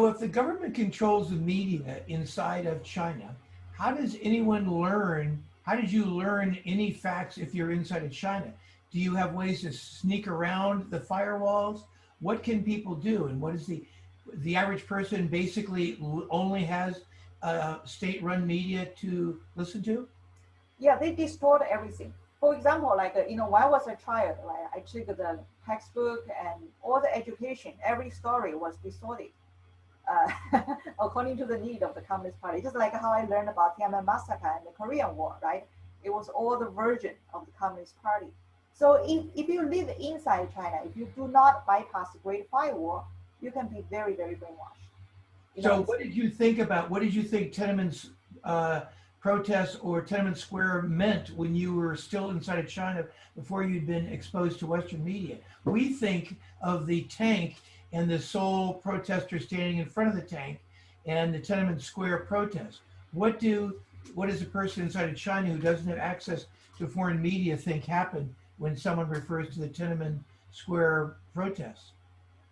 if the government controls the media inside of China, how does anyone learn? How did you learn any facts if you're inside of China? Do you have ways to sneak around the firewalls? What can people do? And what is the average person basically only has state-run media to listen to? Yeah, they distort everything. For example, when I was a child, like, I took the textbook and all the education, every story was distorted according to the need of the Communist Party. Just like how I learned about Tiananmen Massacre and the Korean War, right? It was all the version of the Communist Party. So if you live inside China, if you do not bypass the Great Firewall, you can be very, very brainwashed. So what did you think Tiananmen's protests or Tiananmen Square meant when you were still inside of China before you'd been exposed to Western media? We think of the tank and the sole protester standing in front of the tank and the Tiananmen Square protest. What does a person inside of China who doesn't have access to foreign media think happened when someone refers to the Tiananmen Square protests?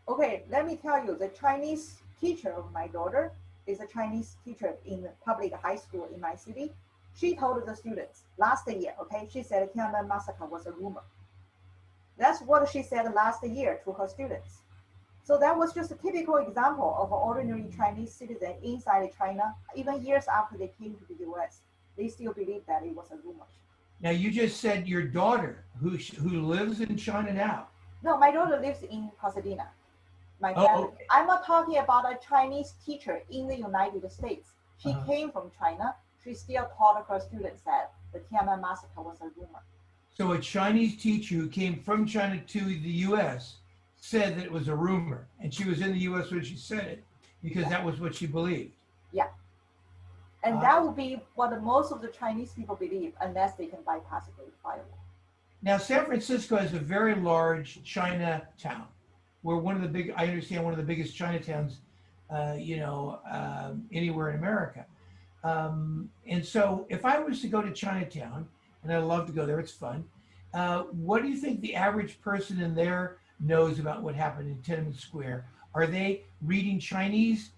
Okay, let me tell you, the Chinese teacher of my daughter is a Chinese teacher in the public high school in my city. She told the students last year, okay, she said Tiananmen Massacre was a rumor. That's what she said last year to her students. So that was just a typical example of an ordinary Chinese citizen inside China. Even years after they came to the US, they still believe that it was a rumor. Now, you just said your daughter, who lives in China now. No, my daughter lives in Pasadena. My family. Okay. I'm not talking about a Chinese teacher in the United States. She came from China. She still taught her students that the Tiananmen Massacre was a rumor. So a Chinese teacher who came from China to the U.S. said that it was a rumor, and she was in the U.S. when she said it because that was what she believed. Yeah. And that would be what most of the Chinese people believe unless they can bypass the Great Firewall. Now, San Francisco is a very large Chinatown. We're one of the biggest Chinatowns, anywhere in America. And so if I was to go to Chinatown, and I love to go there, it's fun. What do you think the average person in there knows about what happened in Tiananmen Square? Are they reading Chinese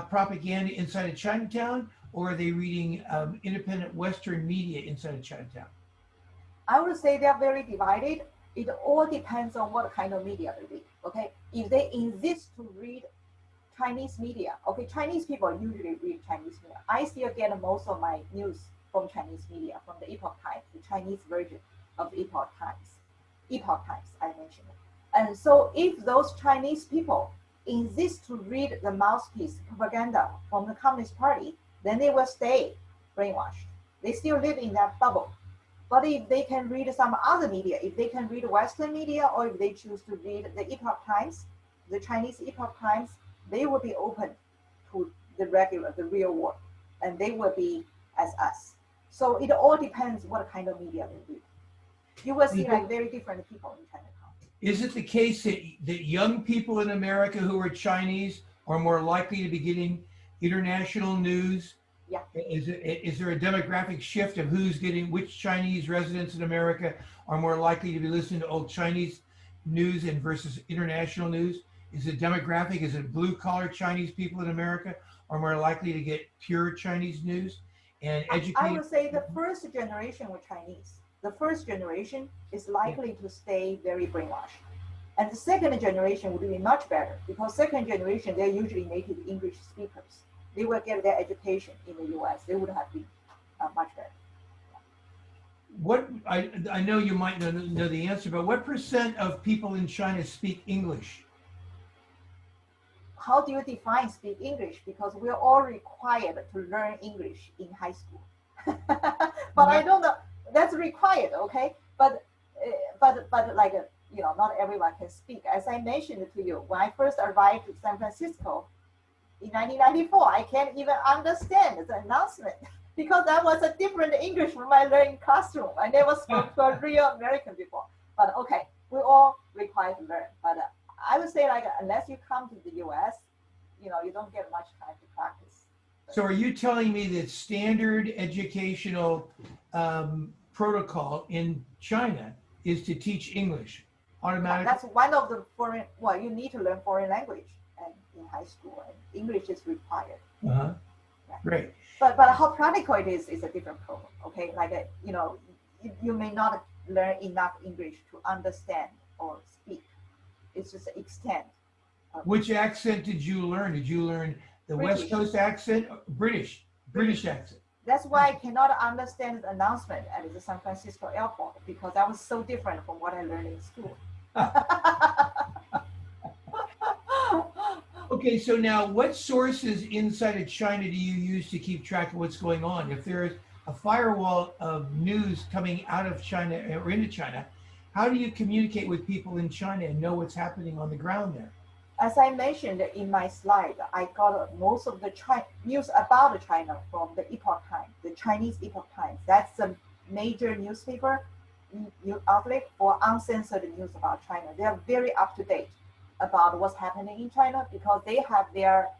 propaganda inside of Chinatown, or are they reading independent Western media inside of Chinatown? I would say they're very divided. It all depends on what kind of media they read, okay? If they insist to read Chinese media, okay, Chinese people usually read Chinese media. I still get most of my news from Chinese media, from the Epoch Times, the Chinese version of the Epoch Times. Epoch Times, I mentioned. And so if those Chinese people insist to read the mouthpiece propaganda from the Communist Party, then they will stay brainwashed. They still live in that bubble. But if they can read some other media, if they can read Western media, or if they choose to read the Epoch Times, the Chinese Epoch Times, they will be open to the real world, and they will be as us. So it all depends what kind of media they read. You will see like very different people in Chinatown. Is it the case that young people in America who are Chinese are more likely to be getting international news? Yeah. Is there a demographic shift of who's getting, which Chinese residents in America are more likely to be listening to old Chinese news and versus international news? Is it demographic? Is it blue collar Chinese people in America are more likely to get pure Chinese news and educated? I would say the first generation were Chinese. The first generation is likely to stay very brainwashed. And the second generation would be much better because second generation, they're usually native English speakers. They will get their education in the US. They would have been much better. What I know you might know the answer, but what percent of people in China speak English? How do you define speak English? Because we're all required to learn English in high school. But I don't know, that's required, okay? But like, not everyone can speak. As I mentioned to you, when I first arrived to San Francisco in 1994, I can't even understand the announcement because that was a different English from I learned in classroom. I never spoke to a real American before. But okay, we're all required to learn. But I would say like, unless you come to the US, you don't get much time to practice. So are you telling me that standard educational protocol in China is to teach English automatically? That's one of the foreign, well, you need to learn foreign language and in high school, and English is required. Uh-huh. Yeah. Great. But how practical it is a different problem, okay? Like, you may not learn enough English to understand or speak. It's just extent. Which accent did you learn? Did you learn the British. West Coast accent? British accent. That's why I cannot understand the announcement at the San Francisco airport because that was so different from what I learned in school. Okay, so now what sources inside of China do you use to keep track of what's going on? If there is a firewall of news coming out of China or into China, how do you communicate with people in China and know what's happening on the ground there? As I mentioned in my slide, I got most of the news about China from the Epoch Times, the Chinese Epoch Times. That's a major newspaper outlet for uncensored news about China. They are very up to date about what's happening in China because they have their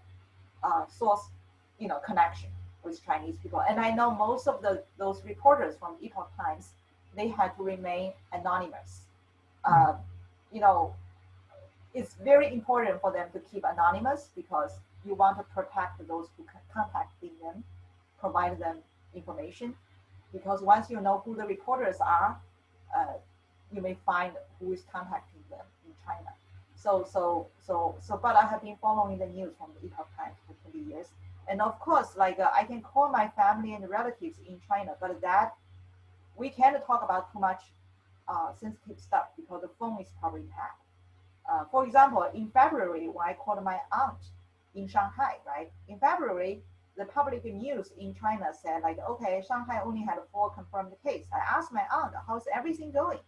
source, connection with Chinese people. And I know most of those reporters from Epoch Times, they had to remain anonymous. It's very important for them to keep anonymous because you want to protect those who contacting them, provide them information. Because once you know who the reporters are, you may find who is contacting them in China. But I have been following the news from the Epoch Times for 20 years. And of course, like I can call my family and relatives in China, but that we can't talk about too much sensitive stuff because the phone is probably tapped. For example, in February, when I called my aunt in Shanghai, right? In February, the public news in China said like, okay, Shanghai only had 4 confirmed cases. I asked my aunt, how's everything going?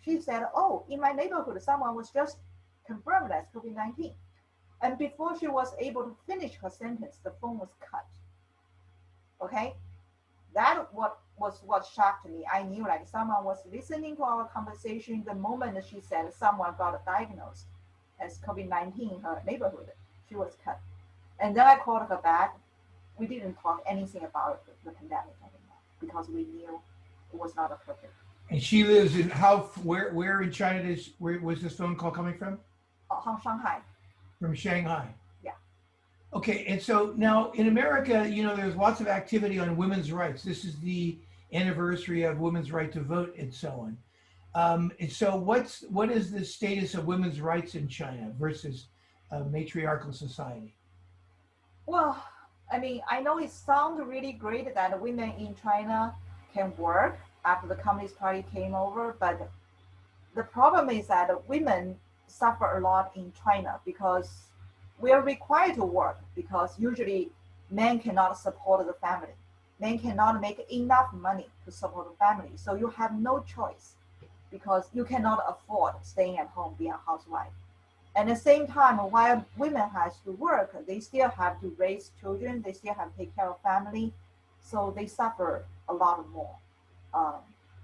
She said, oh, in my neighborhood, someone was just confirmed as COVID-19. And before she was able to finish her sentence, the phone was cut. Okay? That was what shocked me. I knew like someone was listening to our conversation the moment she said someone got diagnosed as COVID-19 in her neighborhood. She was cut. And then I called her back. We didn't talk anything about the pandemic anymore because we knew it was not appropriate. And she lives in where in China where was this phone call coming from? From Shanghai. From Shanghai. Yeah. Okay, and so now in America, there's lots of activity on women's rights. This is the anniversary of women's right to vote and so on. And so what is the status of women's rights in China versus a matriarchal society? Well, I mean, I know it sounds really great that women in China can work after the Communist Party came over, but the problem is that women suffer a lot in China because we are required to work because usually men cannot support the family. Men cannot make enough money to support the family. So you have no choice because you cannot afford staying at home being a housewife. At the same time, while women has to work, they still have to raise children. They still have to take care of family, so they suffer a lot more, um,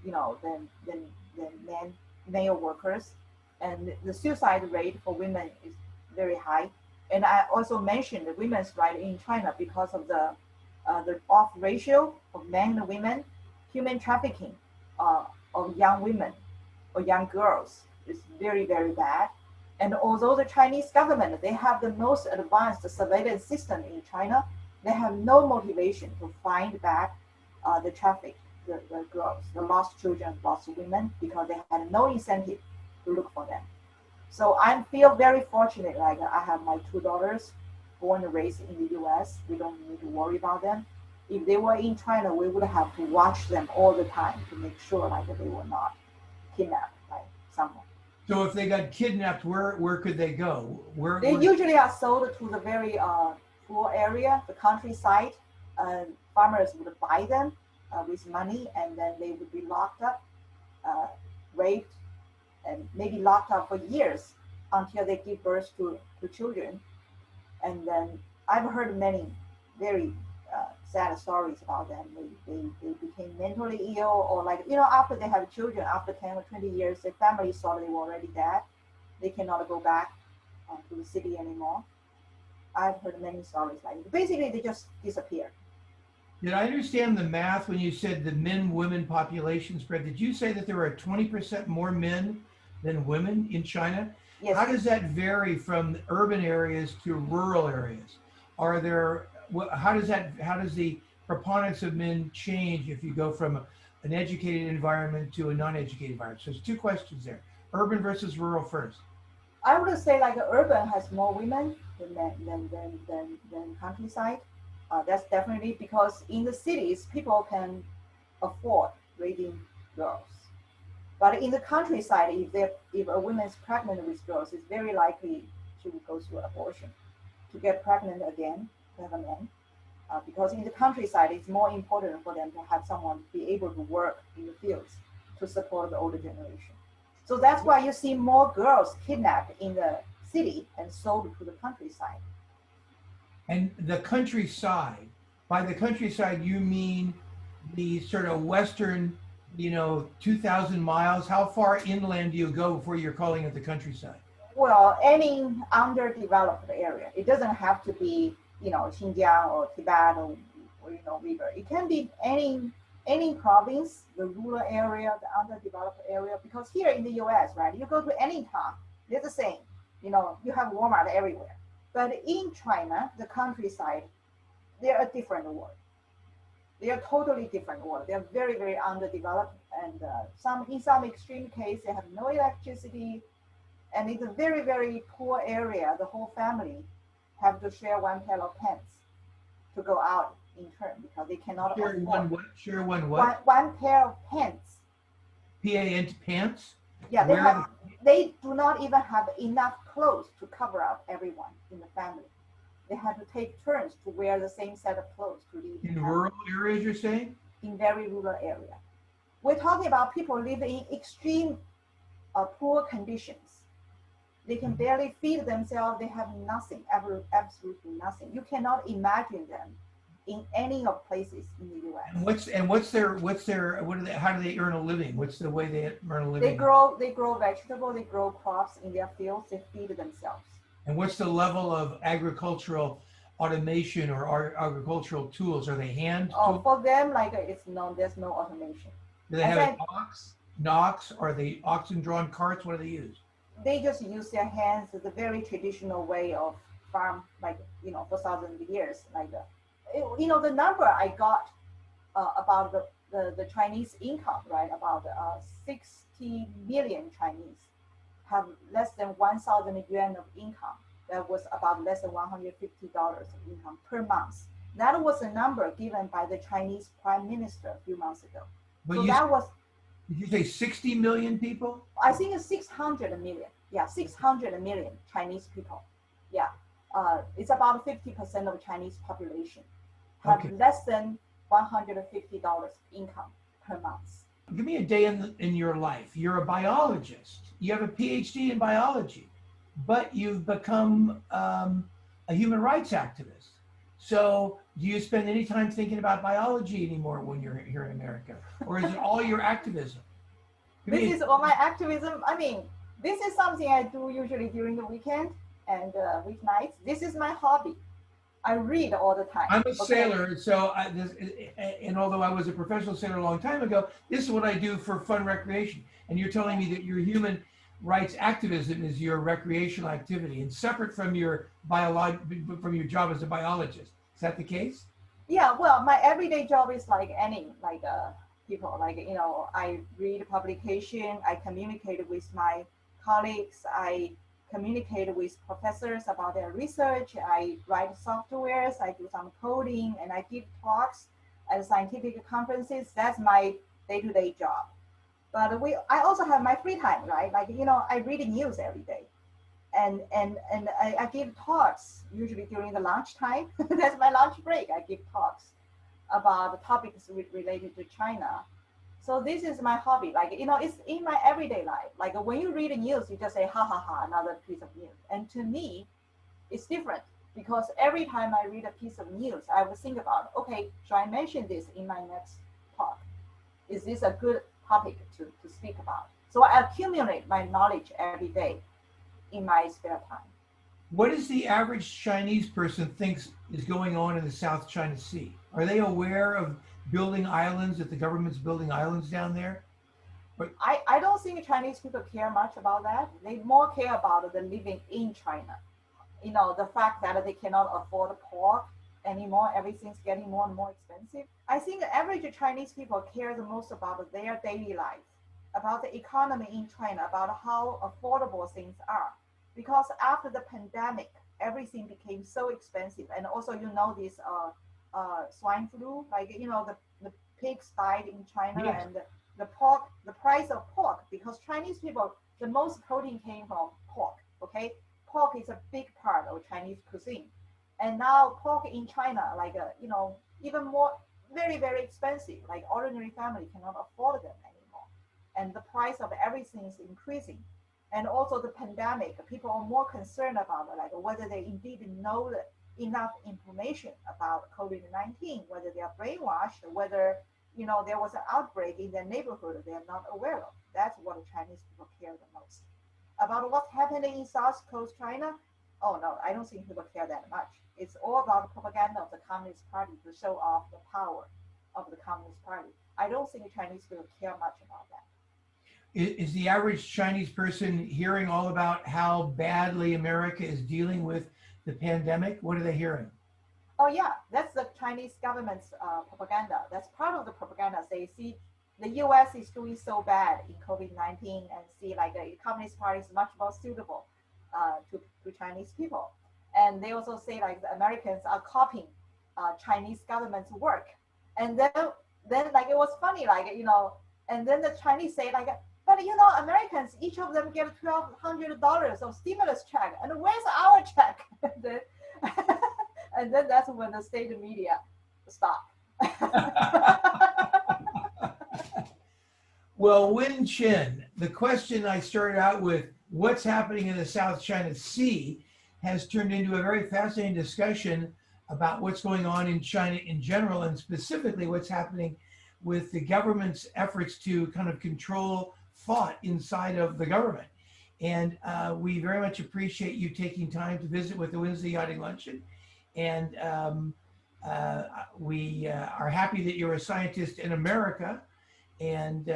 than male workers. And the suicide rate for women is very high. And I also mentioned the women's right in China because of the off ratio of men and women, human trafficking uh, of young women or young girls is very, very bad. And although the Chinese government, they have the most advanced surveillance system in China, they have no motivation to find back the traffic, the girls, the lost children, lost women, because they had no incentive to look for them. So I feel very fortunate. Like I have my two daughters, born and raised in the U.S. We don't need to worry about them. If they were in China, we would have to watch them all the time to make sure like they were not kidnapped by someone. So if they got kidnapped, where could they go? They usually are sold to the very poor area, the countryside. Farmers would buy them with money, and then they would be locked up, uh, raped, and maybe locked up for years until they give birth to children. And then I've heard many very sad stories about them. They became mentally ill, or like, after they have children, after 10 or 20 years, their family thought they were already dead. They cannot go back to the city anymore. I've heard many stories like that. Basically, they just disappear. Did I understand the math when you said the men-women population spread? Did you say that there are 20% more men than women in China? Yes. How does that vary from urban areas to rural areas? Are there, how does the preponderance of men change if you go from an educated environment to a non-educated environment? So there's two questions there. Urban versus rural first. I would say like urban has more women than countryside. That's definitely because in the cities, people can afford raising girls. But in the countryside, if a woman is pregnant with girls, it's very likely she will go through abortion to get pregnant again, to have a man. Because in the countryside, it's more important for them to have someone be able to work in the fields to support the older generation. So that's why you see more girls kidnapped in the city and sold to the countryside. And the countryside, by the countryside, you mean the sort of western, 2,000 miles? How far inland do you go before you're calling it the countryside? Well, any underdeveloped area. It doesn't have to be, Xinjiang or Tibet or river. It can be any province, the rural area, the underdeveloped area. Because here in the U.S., right, you go to any town, they're the same. You have Walmart everywhere. But in China, the countryside, they're a different world. They are totally different world. They are very, very underdeveloped, and in some extreme case, they have no electricity, and it's a very, very poor area. The whole family have to share one pair of pants to go out in turn because they cannot Share afford one what? Share one what? one pair of pants. P-A-N pants? Yeah, they do not even have enough clothes to cover up everyone in the family. They have to take turns to wear the same set of clothes to leave. In rural areas, you're saying? In very rural area. We're talking about people living in extreme poor conditions. They can barely feed themselves. They have nothing, absolutely nothing. You cannot imagine them in any of places in the U.S. How do they earn a living? What's the way they earn a living? They grow vegetables, they grow crops in their fields, they feed themselves. And what's the level of agricultural automation or agricultural tools? Are they hand tools? For them, there's no automation. Do they have an ox? Are they oxen-drawn carts? What do they use? They just use their hands. It's a very traditional way of farm, for thousands of years. The number I got about the Chinese income, right? About 60 million Chinese have less than 1,000 yuan of income. That was about less than $150 of income per month. That was a number given by the Chinese Prime Minister a few months ago. But so that was Did you say 60 million people? I think it's 600 million. Yeah, 600 million Chinese people. Yeah, it's about 50% of Chinese population have Okay. less than $150 income per month. Give me a day in your life. You're a biologist. You have a PhD in biology, but you've become a human rights activist. So, do you spend any time thinking about biology anymore when you're here in America, or is it all your activism? This is all my activism. I mean, this is something I do usually during the weekend and weeknights. This is my hobby. I read all the time. I'm a sailor, so and although I was a professional sailor a long time ago, this is what I do for fun recreation. And you're telling me that your human rights activism is your recreational activity and separate from your job as a biologist. Is that the case? Yeah, well, my everyday job is like any people, I read publication, I communicate with my colleagues, I communicate with professors about their research, I write softwares, I do some coding, and I give talks at scientific conferences. That's my day-to-day job. But I also have my free time, right? I read news every day. And I give talks usually during the lunchtime. That's my lunch break. I give talks about topics related to China. So this is my hobby. It's in my everyday life. Like when you read the news, you just say, ha ha ha, another piece of news. And to me, it's different because every time I read a piece of news, I will think about, okay, should I mention this in my next talk? Is this a good topic to speak about? So I accumulate my knowledge every day in my spare time. What does the average Chinese person thinks is going on in the South China Sea? Are they aware of building islands, that the government's building islands down there? I don't think Chinese people care much about that. They more care about the living in China. The fact that they cannot afford pork anymore, everything's getting more and more expensive. I think the average Chinese people care the most about their daily life, about the economy in China, about how affordable things are. Because after the pandemic, everything became so expensive. And also, this swine flu, the pigs died in China. Yes. And the price of pork, because Chinese people, the most protein came from pork, okay? Pork is a big part of Chinese cuisine. And now pork in China, even more, very, very expensive. Like ordinary family cannot afford them anymore. And the price of everything is increasing. And also the pandemic, people are more concerned about whether they indeed know enough information about COVID-19, whether they are brainwashed, whether there was an outbreak in their neighborhood they are not aware of. That's what the Chinese people care the most. About what's happening in South Coast China, oh no, I don't think people care that much. It's all about the propaganda of the Communist Party to show off the power of the Communist Party. I don't think Chinese people care much about that. Is the average Chinese person hearing all about how badly America is dealing with the pandemic? What are they hearing? Oh yeah, that's the Chinese government's propaganda. That's part of the propaganda. They see the U.S. is doing so bad in COVID-19 and see the Communist Party is much more suitable to Chinese people. And they also say the Americans are copying Chinese government's work. And then it was funny, and then the Chinese say but Americans, each of them get $1,200 of stimulus check, and where's our check? And then that's when the state media stopped. Well, Wen Chen, the question I started out with, what's happening in the South China Sea, has turned into a very fascinating discussion about what's going on in China in general, and specifically what's happening with the government's efforts to kind of control thought inside of the government. And we very much appreciate you taking time to visit with the Wednesday Yachting Luncheon. And we are happy that you're a scientist in America, and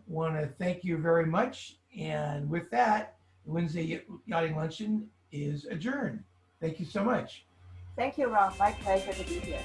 want to thank you very much. And with that, the Wednesday Yachting Luncheon is adjourned. Thank you so much. Thank you, Ron. My pleasure to be here.